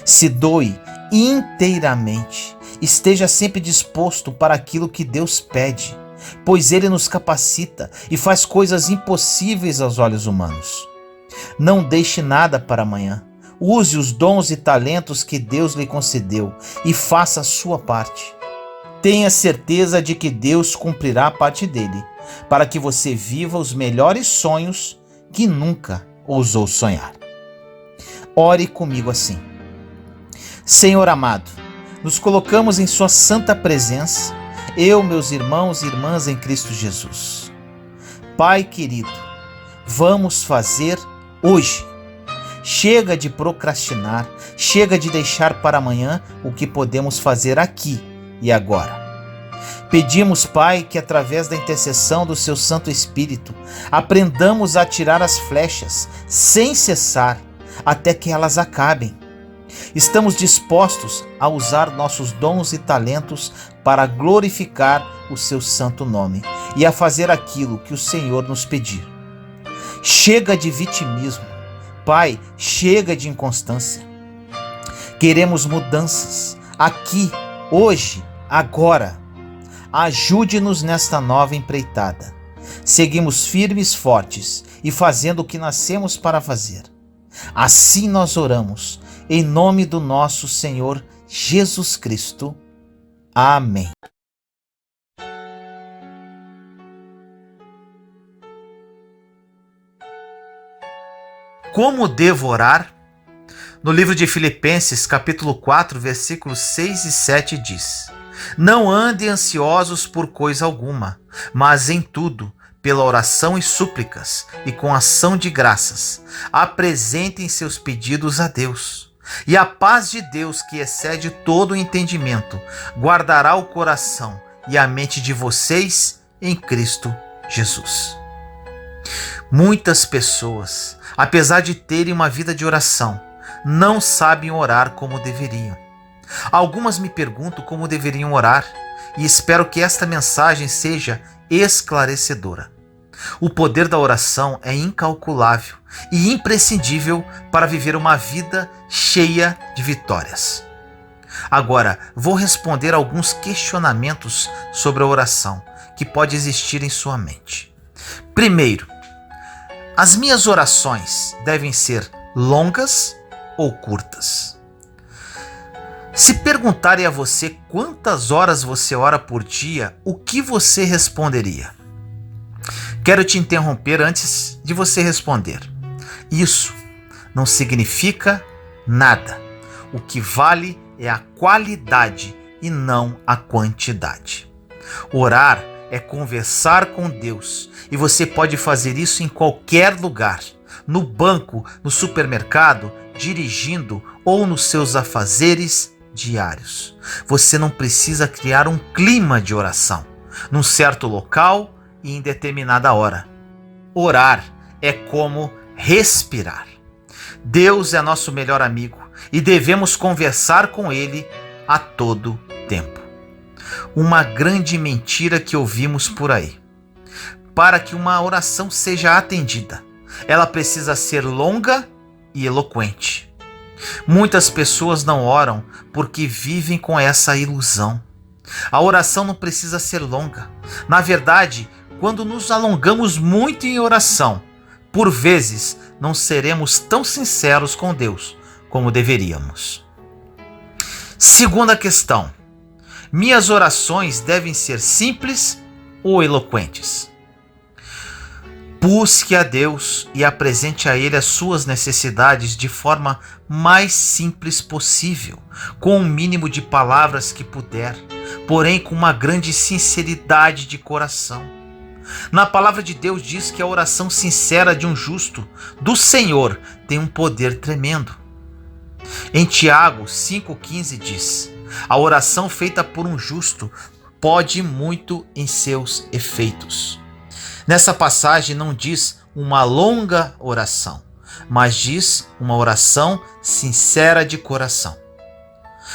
[SPEAKER 1] Se doe inteiramente, esteja sempre disposto para aquilo que Deus pede, pois Ele nos capacita e faz coisas impossíveis aos olhos humanos. Não deixe nada para amanhã. use os dons e talentos que Deus lhe concedeu e faça a sua parte. Tenha certeza de que Deus cumprirá a parte dele, para que você viva os melhores sonhos que nunca ousou sonhar. Ore comigo assim. Senhor amado, nos colocamos em sua santa presença, eu, meus irmãos e irmãs em Cristo Jesus. Pai querido, vamos fazer hoje. Chega de procrastinar, chega de deixar para amanhã o que podemos fazer aqui e agora. Pedimos, Pai, que através da intercessão do seu Santo Espírito, aprendamos a atirar as flechas sem cessar até que elas acabem. Estamos dispostos a usar nossos dons e talentos para glorificar o seu santo nome e a fazer aquilo que o Senhor nos pedir. Chega de vitimismo, Pai, chega de inconstância. Queremos mudanças, aqui, hoje, agora. Ajude-nos nesta nova empreitada. Seguimos firmes, fortes e fazendo o que nascemos para fazer. Assim nós oramos, em nome do nosso Senhor Jesus Cristo. Amém. Como devo orar? No livro de Filipenses, capítulo 4, versículos 6 e 7 diz: Não andem ansiosos por coisa alguma, mas em tudo, pela oração e súplicas, e com ação de graças, apresentem seus pedidos a Deus. E a paz de Deus, que excede todo o entendimento, guardará o coração e a mente de vocês em Cristo Jesus. Muitas pessoas, apesar de terem uma vida de oração, não sabem orar como deveriam. Algumas me perguntam como deveriam orar e espero que esta mensagem seja esclarecedora. O poder da oração é incalculável e imprescindível para viver uma vida cheia de vitórias. Agora, vou responder alguns questionamentos sobre a oração que pode existir em sua mente. Primeiro, as minhas orações devem ser longas ou curtas? Se perguntarem a você quantas horas você ora por dia, o que você responderia? Quero te interromper antes de você responder. Isso não significa nada. O que vale é a qualidade e não a quantidade. Orar é conversar com Deus e você pode fazer isso em qualquer lugar, no banco, no supermercado, dirigindo ou nos seus afazeres diários. Você não precisa criar um clima de oração, num certo local e em determinada hora. Orar é como respirar. Deus é nosso melhor amigo e devemos conversar com Ele a todo tempo. Uma grande mentira que ouvimos por aí. Para que uma oração seja atendida, ela precisa ser longa e eloquente. Muitas pessoas não oram porque vivem com essa ilusão. A oração não precisa ser longa. Na verdade, quando nos alongamos muito em oração, por vezes não seremos tão sinceros com Deus como deveríamos. Segunda questão: minhas orações devem ser simples ou eloquentes? Busque a Deus e apresente a Ele as suas necessidades de forma mais simples possível, com o mínimo de palavras que puder, porém com uma grande sinceridade de coração. Na palavra de Deus diz que a oração sincera de um justo do Senhor tem um poder tremendo. Em Tiago 5,15 diz: a oração feita por um justo pode muito em seus efeitos. Nessa passagem não diz uma longa oração, mas diz uma oração sincera de coração.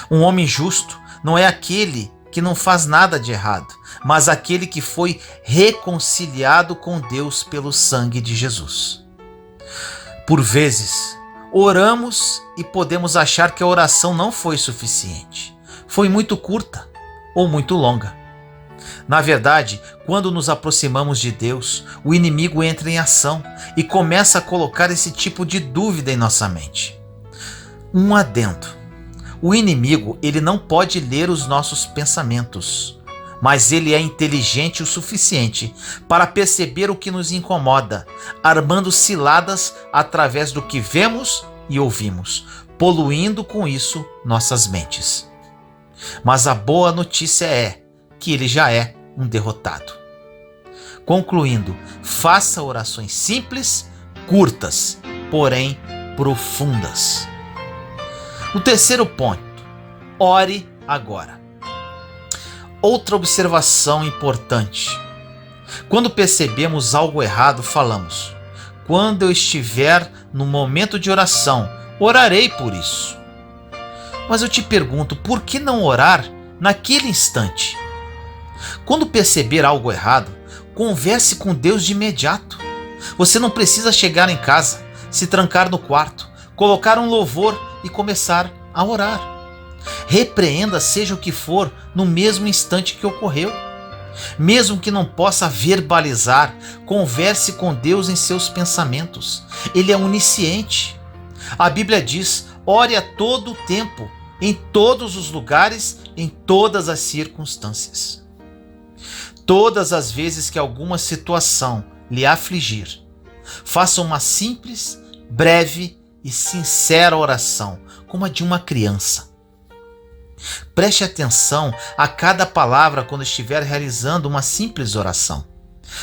[SPEAKER 1] Um homem justo não é aquele que não faz nada de errado, mas aquele que foi reconciliado com Deus pelo sangue de Jesus. Por vezes, oramos e podemos achar que a oração não foi suficiente, foi muito curta ou muito longa. Na verdade, quando nos aproximamos de Deus, o inimigo entra em ação e começa a colocar esse tipo de dúvida em nossa mente. Um adendo. O inimigo, ele não pode ler os nossos pensamentos, mas ele é inteligente o suficiente para perceber o que nos incomoda, armando ciladas através do que vemos e ouvimos, poluindo com isso nossas mentes. Mas a boa notícia é que ele já é um derrotado. Concluindo, faça orações simples, curtas, porém profundas. O terceiro ponto, ore agora. Outra observação importante. Quando percebemos algo errado, falamos: quando eu estiver no momento de oração, orarei por isso. Mas eu te pergunto, por que não orar naquele instante? Quando perceber algo errado, converse com Deus de imediato. Você não precisa chegar em casa, se trancar no quarto, colocar um louvor e começar a orar. Repreenda seja o que for no mesmo instante que ocorreu. Mesmo que não possa verbalizar, converse com Deus em seus pensamentos. Ele é onisciente. A Bíblia diz: ore a todo o tempo, em todos os lugares, em todas as circunstâncias. Todas as vezes que alguma situação lhe afligir, faça uma simples, breve e sincera oração, como a de uma criança. Preste atenção a cada palavra quando estiver realizando uma simples oração.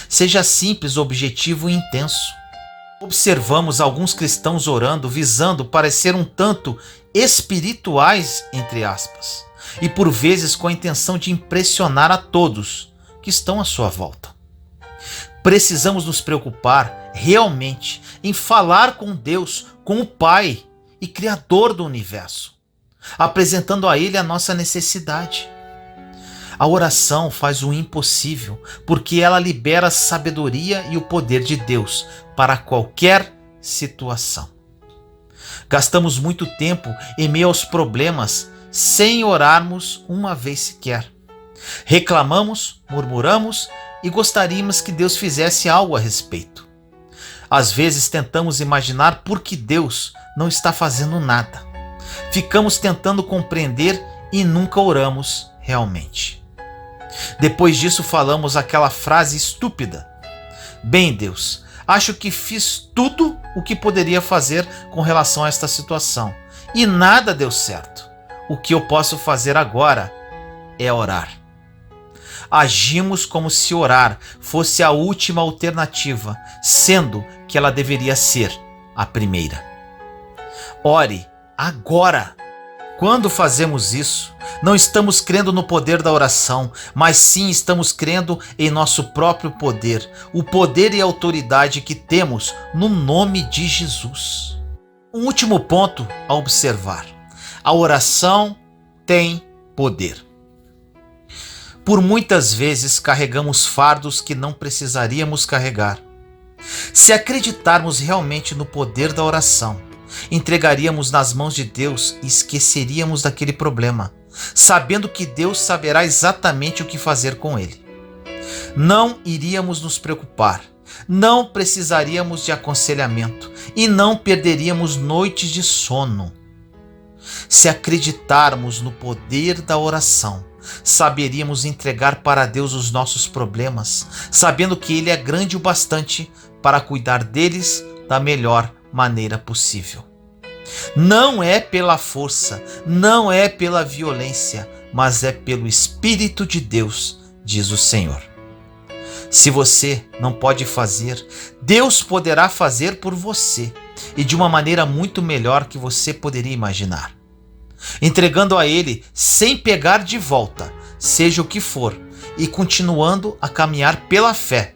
[SPEAKER 1] Seja simples, objetivo e intenso. Observamos alguns cristãos orando visando parecer um tanto espirituais, entre aspas, e por vezes com a intenção de impressionar a todos que estão à sua volta. Precisamos nos preocupar realmente em falar com Deus, com o Pai e Criador do universo, apresentando a Ele a nossa necessidade. A oração faz o impossível, porque ela libera a sabedoria e o poder de Deus para qualquer situação. Gastamos muito tempo em meio aos problemas sem orarmos uma vez sequer. Reclamamos, murmuramos e gostaríamos que Deus fizesse algo a respeito. Às vezes tentamos imaginar por que Deus não está fazendo nada. Ficamos tentando compreender e nunca oramos realmente. Depois disso falamos aquela frase estúpida: bem, Deus, acho que fiz tudo o que poderia fazer com relação a esta situação e nada deu certo. O que eu posso fazer agora é orar. Agimos como se orar fosse a última alternativa, sendo que ela deveria ser a primeira. Ore agora. Quando fazemos isso, não estamos crendo no poder da oração, mas sim estamos crendo em nosso próprio poder, o poder e a autoridade que temos no nome de Jesus. Um último ponto a observar: a oração tem poder. Por muitas vezes carregamos fardos que não precisaríamos carregar. Se acreditarmos realmente no poder da oração, entregaríamos nas mãos de Deus e esqueceríamos daquele problema, sabendo que Deus saberá exatamente o que fazer com ele. Não iríamos nos preocupar, não precisaríamos de aconselhamento e não perderíamos noites de sono. Se acreditarmos no poder da oração, saberíamos entregar para Deus os nossos problemas, sabendo que Ele é grande o bastante para cuidar deles da melhor maneira possível. Não é pela força, não é pela violência, mas é pelo Espírito de Deus, diz o Senhor. Se você não pode fazer, Deus poderá fazer por você, e de uma maneira muito melhor que você poderia imaginar. Entregando a Ele sem pegar de volta, seja o que for, e continuando a caminhar pela fé,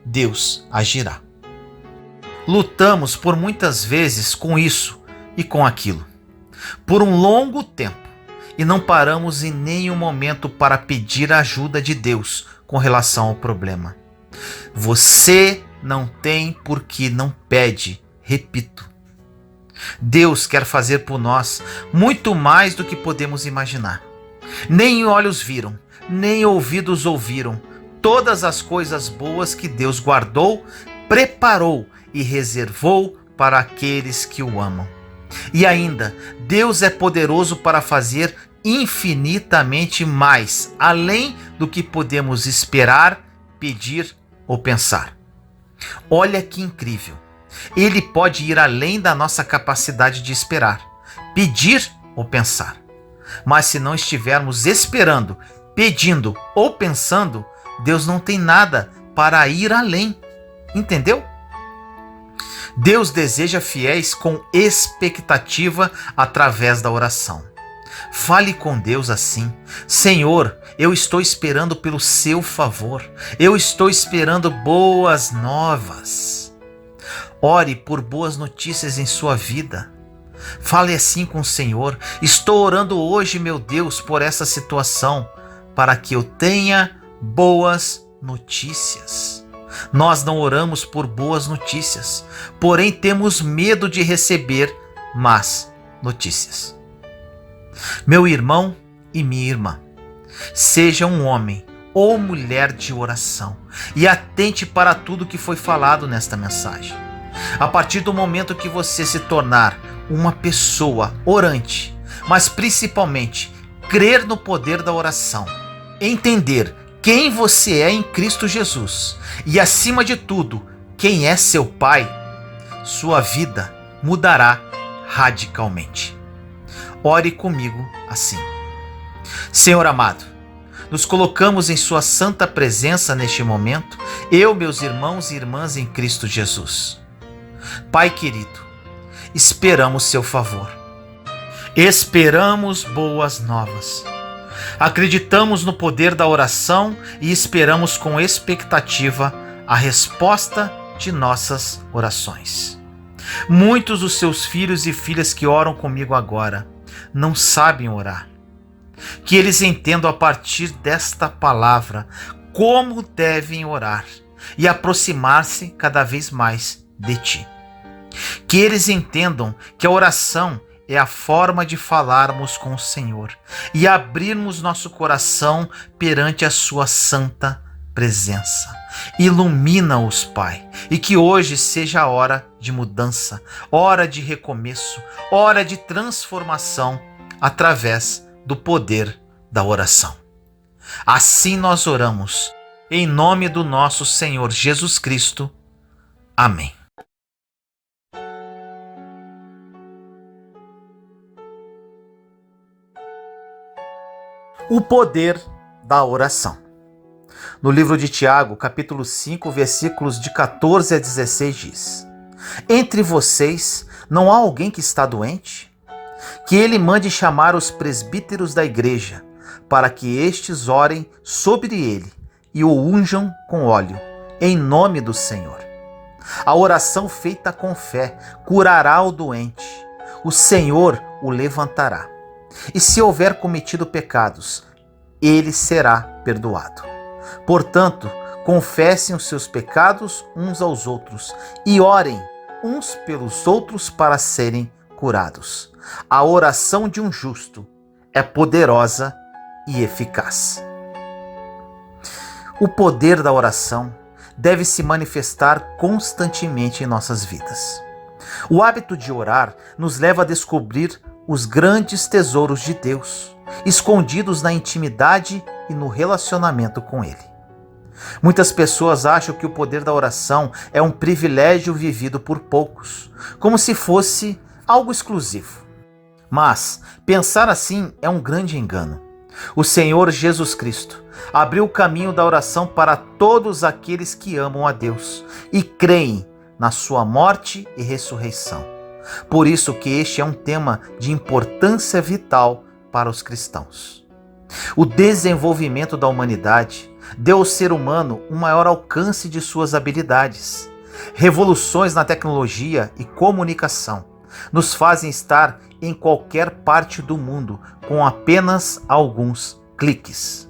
[SPEAKER 1] Deus agirá. Lutamos por muitas vezes com isso e com aquilo, por um longo tempo, e não paramos em nenhum momento para pedir a ajuda de Deus com relação ao problema. Você não tem porque não pede, repito. Deus quer fazer por nós muito mais do que podemos imaginar. Nem olhos viram, nem ouvidos ouviram todas as coisas boas que Deus guardou, preparou e reservou para aqueles que o amam. E ainda, Deus é poderoso para fazer infinitamente mais, além do que podemos esperar, pedir ou pensar. Olha que incrível! Ele pode ir além da nossa capacidade de esperar, pedir ou pensar. Mas se não estivermos esperando, pedindo ou pensando, Deus não tem nada para ir além. Entendeu? Deus deseja fiéis com expectativa através da oração. Fale com Deus assim: Senhor, eu estou esperando pelo seu favor. Eu estou esperando boas novas. Ore por boas notícias em sua vida. Fale assim com o Senhor: estou orando hoje, meu Deus, por essa situação, para que eu tenha boas notícias. Nós não oramos por boas notícias, porém temos medo de receber más notícias. Meu irmão e minha irmã, seja um homem ou mulher de oração e atente para tudo que foi falado nesta mensagem. A partir do momento que você se tornar uma pessoa orante, mas principalmente crer no poder da oração, entender quem você é em Cristo Jesus e, acima de tudo, quem é seu Pai, sua vida mudará radicalmente. Ore comigo assim: Senhor amado, nos colocamos em sua santa presença neste momento, eu, meus irmãos e irmãs em Cristo Jesus. Pai querido, esperamos seu favor. Esperamos boas novas. Acreditamos no poder da oração e esperamos com expectativa a resposta de nossas orações. Muitos dos seus filhos e filhas que oram comigo agora não sabem orar. Que eles entendam a partir desta palavra como devem orar e aproximar-se cada vez mais de ti. Que eles entendam que a oração é a forma de falarmos com o Senhor e abrirmos nosso coração perante a sua santa presença. Ilumina-os, Pai, e que hoje seja a hora de mudança, hora de recomeço, hora de transformação através do poder da oração. Assim nós oramos, em nome do nosso Senhor Jesus Cristo. Amém. O poder da oração. No livro de Tiago, capítulo 5, versículos de 14 a 16 diz: Entre vocês não há alguém que está doente? Que ele mande chamar os presbíteros da igreja, para que estes orem sobre ele e o unjam com óleo, em nome do Senhor. A oração feita com fé curará o doente, o Senhor o levantará. E se houver cometido pecados, ele será perdoado. Portanto, confessem os seus pecados uns aos outros e orem uns pelos outros para serem curados. A oração de um justo é poderosa e eficaz. O poder da oração deve se manifestar constantemente em nossas vidas. O hábito de orar nos leva a descobrir os grandes tesouros de Deus, escondidos na intimidade e no relacionamento com Ele. Muitas pessoas acham que o poder da oração é um privilégio vivido por poucos, como se fosse algo exclusivo. Mas pensar assim é um grande engano. O Senhor Jesus Cristo abriu o caminho da oração para todos aqueles que amam a Deus e creem na sua morte e ressurreição. Por isso que este é um tema de importância vital para os cristãos. O desenvolvimento da humanidade deu ao ser humano um maior alcance de suas habilidades. Revoluções na tecnologia e comunicação nos fazem estar em qualquer parte do mundo com apenas alguns cliques.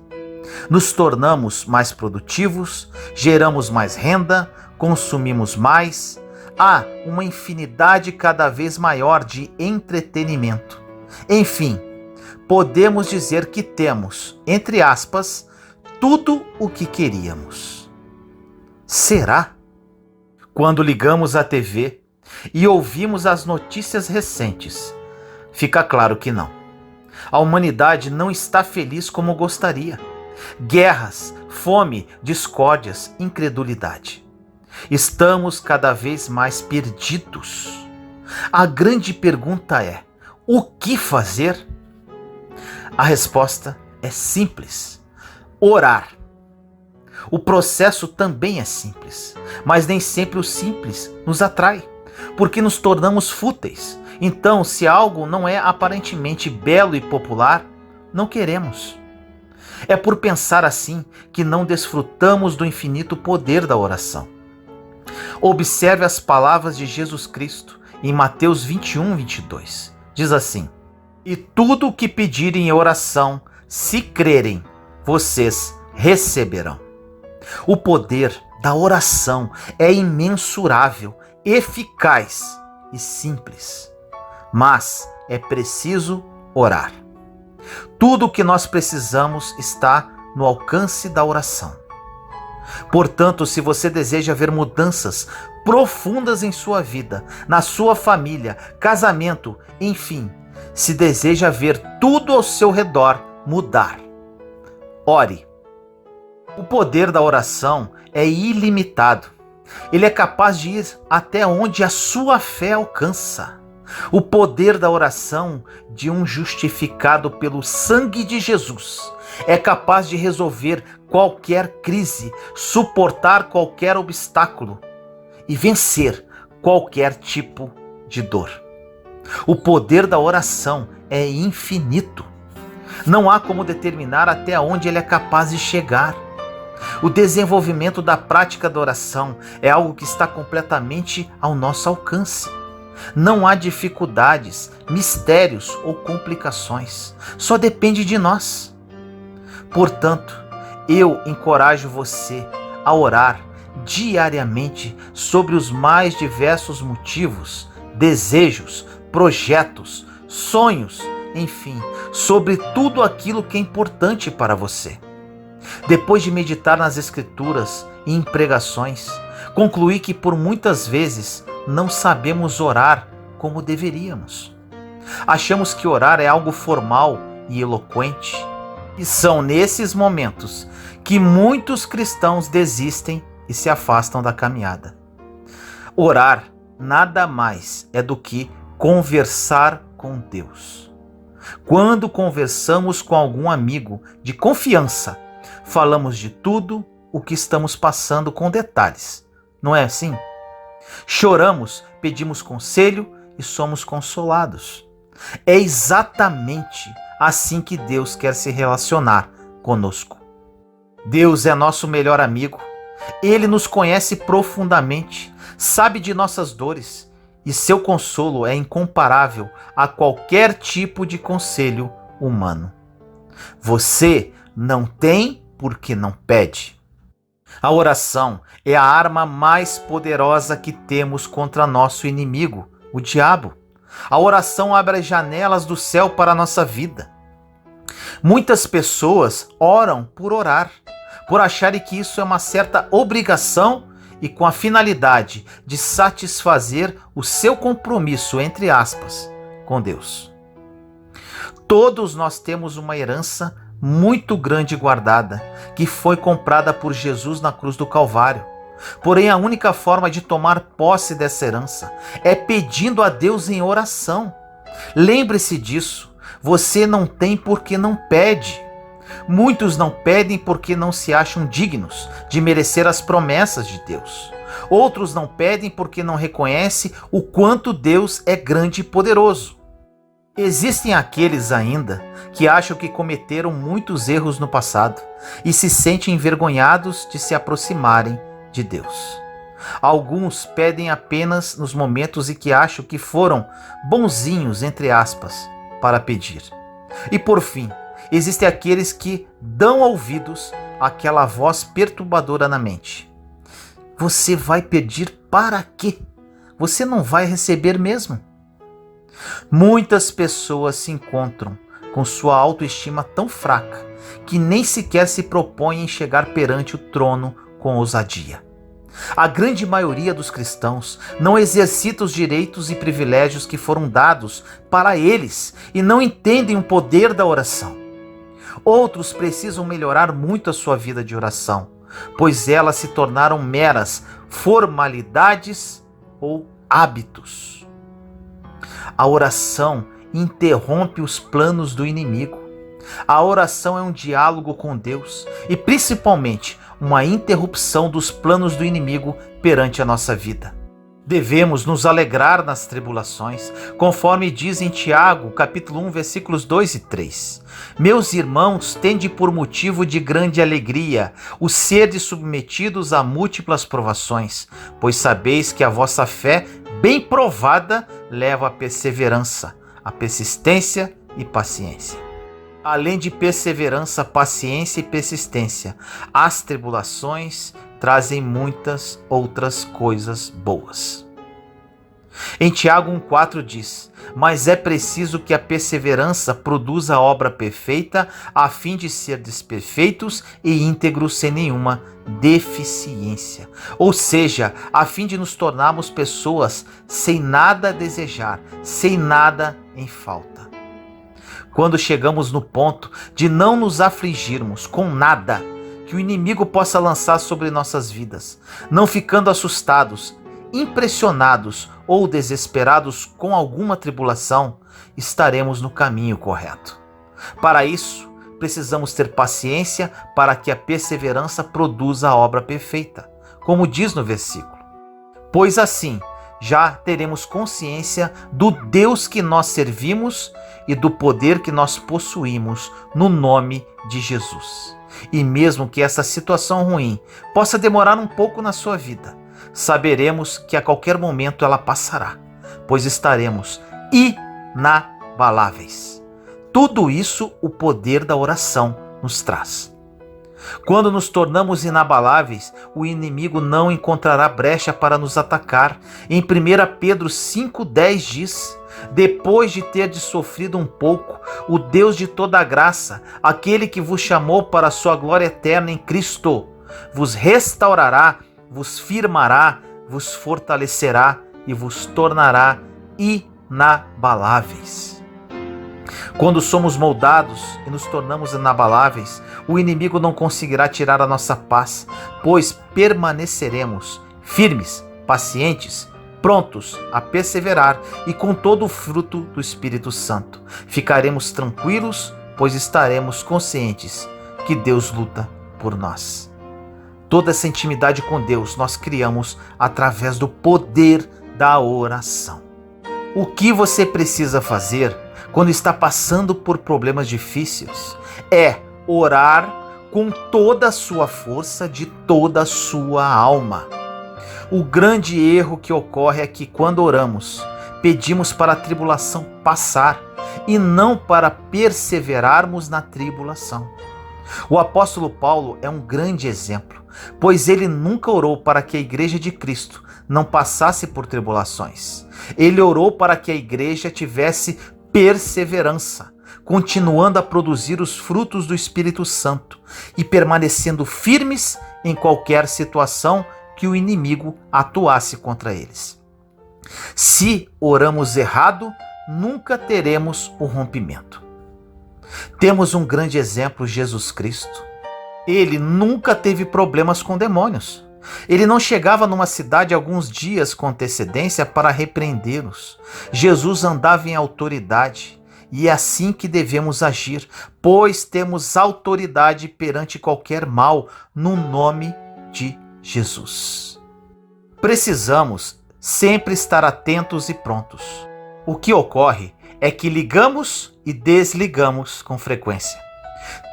[SPEAKER 1] Nos tornamos mais produtivos, geramos mais renda, consumimos mais. Há uma infinidade cada vez maior de entretenimento. Enfim, podemos dizer que temos, entre aspas, tudo o que queríamos. Será? Quando ligamos a TV, e ouvimos as notícias recentes, fica claro que não. A humanidade não está feliz como gostaria. Guerras, fome, discórdias, incredulidade. Estamos cada vez mais perdidos. A grande pergunta é: o que fazer? A resposta é simples: orar. O processo também é simples, mas nem sempre o simples nos atrai, porque nos tornamos fúteis. Então, se algo não é aparentemente belo e popular, não queremos. É por pensar assim que não desfrutamos do infinito poder da oração. Observe as palavras de Jesus Cristo em Mateus 21, 22. Diz assim: e tudo o que pedirem em oração, se crerem, vocês receberão. O poder da oração é imensurável, eficaz e simples. Mas é preciso orar. Tudo o que nós precisamos está no alcance da oração. Portanto, se você deseja ver mudanças profundas em sua vida, na sua família, casamento, enfim, se deseja ver tudo ao seu redor mudar, ore. O poder da oração é ilimitado. Ele é capaz de ir até onde a sua fé alcança. O poder da oração de um justificado pelo sangue de Jesus é capaz de resolver qualquer crise, suportar qualquer obstáculo e vencer qualquer tipo de dor. O poder da oração é infinito. Não há como determinar até onde ele é capaz de chegar. O desenvolvimento da prática da oração é algo que está completamente ao nosso alcance. Não há dificuldades, mistérios ou complicações. Só depende de nós. Portanto, eu encorajo você a orar diariamente sobre os mais diversos motivos, desejos, projetos, sonhos, enfim, sobre tudo aquilo que é importante para você. Depois de meditar nas Escrituras e em pregações, concluí que por muitas vezes não sabemos orar como deveríamos. Achamos que orar é algo formal e eloquente. E são nesses momentos que muitos cristãos desistem e se afastam da caminhada. Orar nada mais é do que conversar com Deus. Quando conversamos com algum amigo de confiança, falamos de tudo o que estamos passando com detalhes. Não é assim? Choramos, pedimos conselho e somos consolados. É exatamente assim que Deus quer se relacionar conosco. Deus é nosso melhor amigo. Ele nos conhece profundamente, sabe de nossas dores e seu consolo é incomparável a qualquer tipo de conselho humano. Você não tem porque não pede. A oração é a arma mais poderosa que temos contra nosso inimigo, o diabo. A oração abre as janelas do céu para a nossa vida. Muitas pessoas oram por orar, por acharem que isso é uma certa obrigação e com a finalidade de satisfazer o seu compromisso, entre aspas, com Deus. Todos nós temos uma herança muito grande guardada, que foi comprada por Jesus na cruz do Calvário. Porém, a única forma de tomar posse dessa herança é pedindo a Deus em oração. Lembre-se disso. Você não tem porque não pede. Muitos não pedem porque não se acham dignos de merecer as promessas de Deus. Outros não pedem porque não reconhecem o quanto Deus é grande e poderoso. Existem aqueles ainda que acham que cometeram muitos erros no passado e se sentem envergonhados de se aproximarem de Deus. Alguns pedem apenas nos momentos em que acham que foram bonzinhos, entre aspas, para pedir. E por fim, existem aqueles que dão ouvidos àquela voz perturbadora na mente. Você vai pedir para quê? Você não vai receber mesmo. Muitas pessoas se encontram com sua autoestima tão fraca que nem sequer se propõem em chegar perante o trono com ousadia. A grande maioria dos cristãos não exercita os direitos e privilégios que foram dados para eles e não entendem o poder da oração. Outros precisam melhorar muito a sua vida de oração, pois elas se tornaram meras formalidades ou hábitos. A oração interrompe os planos do inimigo. A oração é um diálogo com Deus e, principalmente, uma interrupção dos planos do inimigo perante a nossa vida. Devemos nos alegrar nas tribulações, conforme diz em Tiago, capítulo 1, versículos 2 e 3. Meus irmãos, tende por motivo de grande alegria o serdes submetidos a múltiplas provações, pois sabeis que a vossa fé, bem provada, leva à perseverança, a persistência e paciência. Além de perseverança, paciência e persistência, as tribulações trazem muitas outras coisas boas. Em Tiago 1,4 diz: mas é preciso que a perseverança produza a obra perfeita, a fim de ser desperfeitos e íntegros sem nenhuma deficiência. Ou seja, a fim de nos tornarmos pessoas sem nada a desejar, sem nada em falta. Quando chegamos no ponto de não nos afligirmos com nada que o inimigo possa lançar sobre nossas vidas, não ficando assustados, impressionados ou desesperados com alguma tribulação, estaremos no caminho correto. Para isso, precisamos ter paciência para que a perseverança produza a obra perfeita, como diz no versículo. Pois assim, já teremos consciência do Deus que nós servimos e do poder que nós possuímos no nome de Jesus. E mesmo que essa situação ruim possa demorar um pouco na sua vida, saberemos que a qualquer momento ela passará, pois estaremos inabaláveis. Tudo isso o poder da oração nos traz. Quando nos tornamos inabaláveis, o inimigo não encontrará brecha para nos atacar. Em 1 Pedro 5,10 diz: depois de terdes sofrido um pouco, o Deus de toda a graça, aquele que vos chamou para a sua glória eterna em Cristo, vos restaurará, vos firmará, vos fortalecerá e vos tornará inabaláveis. Quando somos moldados e nos tornamos inabaláveis, o inimigo não conseguirá tirar a nossa paz, pois permaneceremos firmes, pacientes, prontos a perseverar e com todo o fruto do Espírito Santo. Ficaremos tranquilos, pois estaremos conscientes que Deus luta por nós. Toda essa intimidade com Deus nós criamos através do poder da oração. O que você precisa fazer quando está passando por problemas difíceis é orar com toda a sua força, de toda a sua alma. O grande erro que ocorre é que quando oramos, pedimos para a tribulação passar e não para perseverarmos na tribulação. O apóstolo Paulo é um grande exemplo, pois ele nunca orou para que a igreja de Cristo não passasse por tribulações. Ele orou para que a igreja tivesse perseverança, continuando a produzir os frutos do Espírito Santo e permanecendo firmes em qualquer situação que o inimigo atuasse contra eles. Se oramos errado, nunca teremos o rompimento. Temos um grande exemplo, Jesus Cristo. Ele nunca teve problemas com demônios. Ele não chegava numa cidade alguns dias com antecedência para repreendê-los. Jesus andava em autoridade e é assim que devemos agir, pois temos autoridade perante qualquer mal no nome de Jesus. Precisamos sempre estar atentos e prontos. O que ocorre é que ligamos e desligamos com frequência.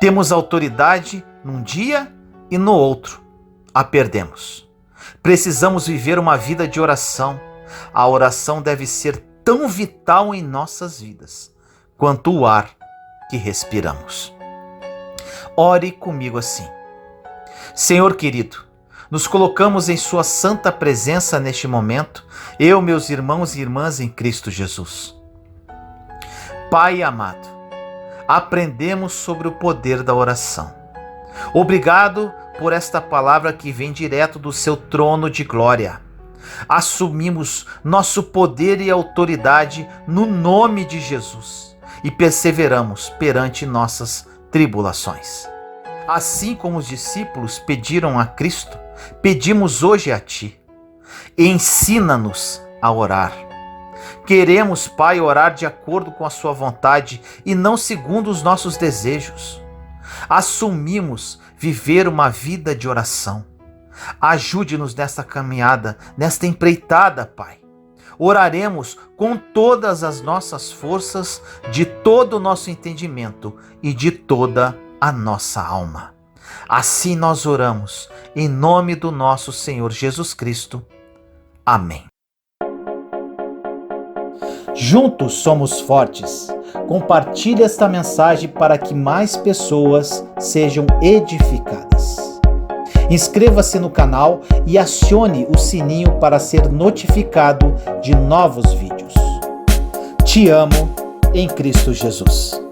[SPEAKER 1] Temos autoridade num dia e no outro a perdemos. Precisamos viver uma vida de oração. A oração deve ser tão vital em nossas vidas quanto o ar que respiramos. Ore comigo assim: Senhor querido, nos colocamos em sua santa presença neste momento, eu, meus irmãos e irmãs em Cristo Jesus. Pai amado, aprendemos sobre o poder da oração. Obrigado por esta palavra que vem direto do seu trono de glória. Assumimos nosso poder e autoridade no nome de Jesus e perseveramos perante nossas tribulações. Assim como os discípulos pediram a Cristo, pedimos hoje a Ti. Ensina-nos a orar. Queremos, Pai, orar de acordo com a Sua vontade e não segundo os nossos desejos. Assumimos viver uma vida de oração. Ajude-nos nesta caminhada, nesta empreitada, Pai. Oraremos com todas as nossas forças, de todo o nosso entendimento e de toda a nossa alma. Assim nós oramos, em nome do nosso Senhor Jesus Cristo. Amém. Juntos somos fortes. Compartilhe esta mensagem para que mais pessoas sejam edificadas. Inscreva-se no canal e acione o sininho para ser notificado de novos vídeos. Te amo em Cristo Jesus.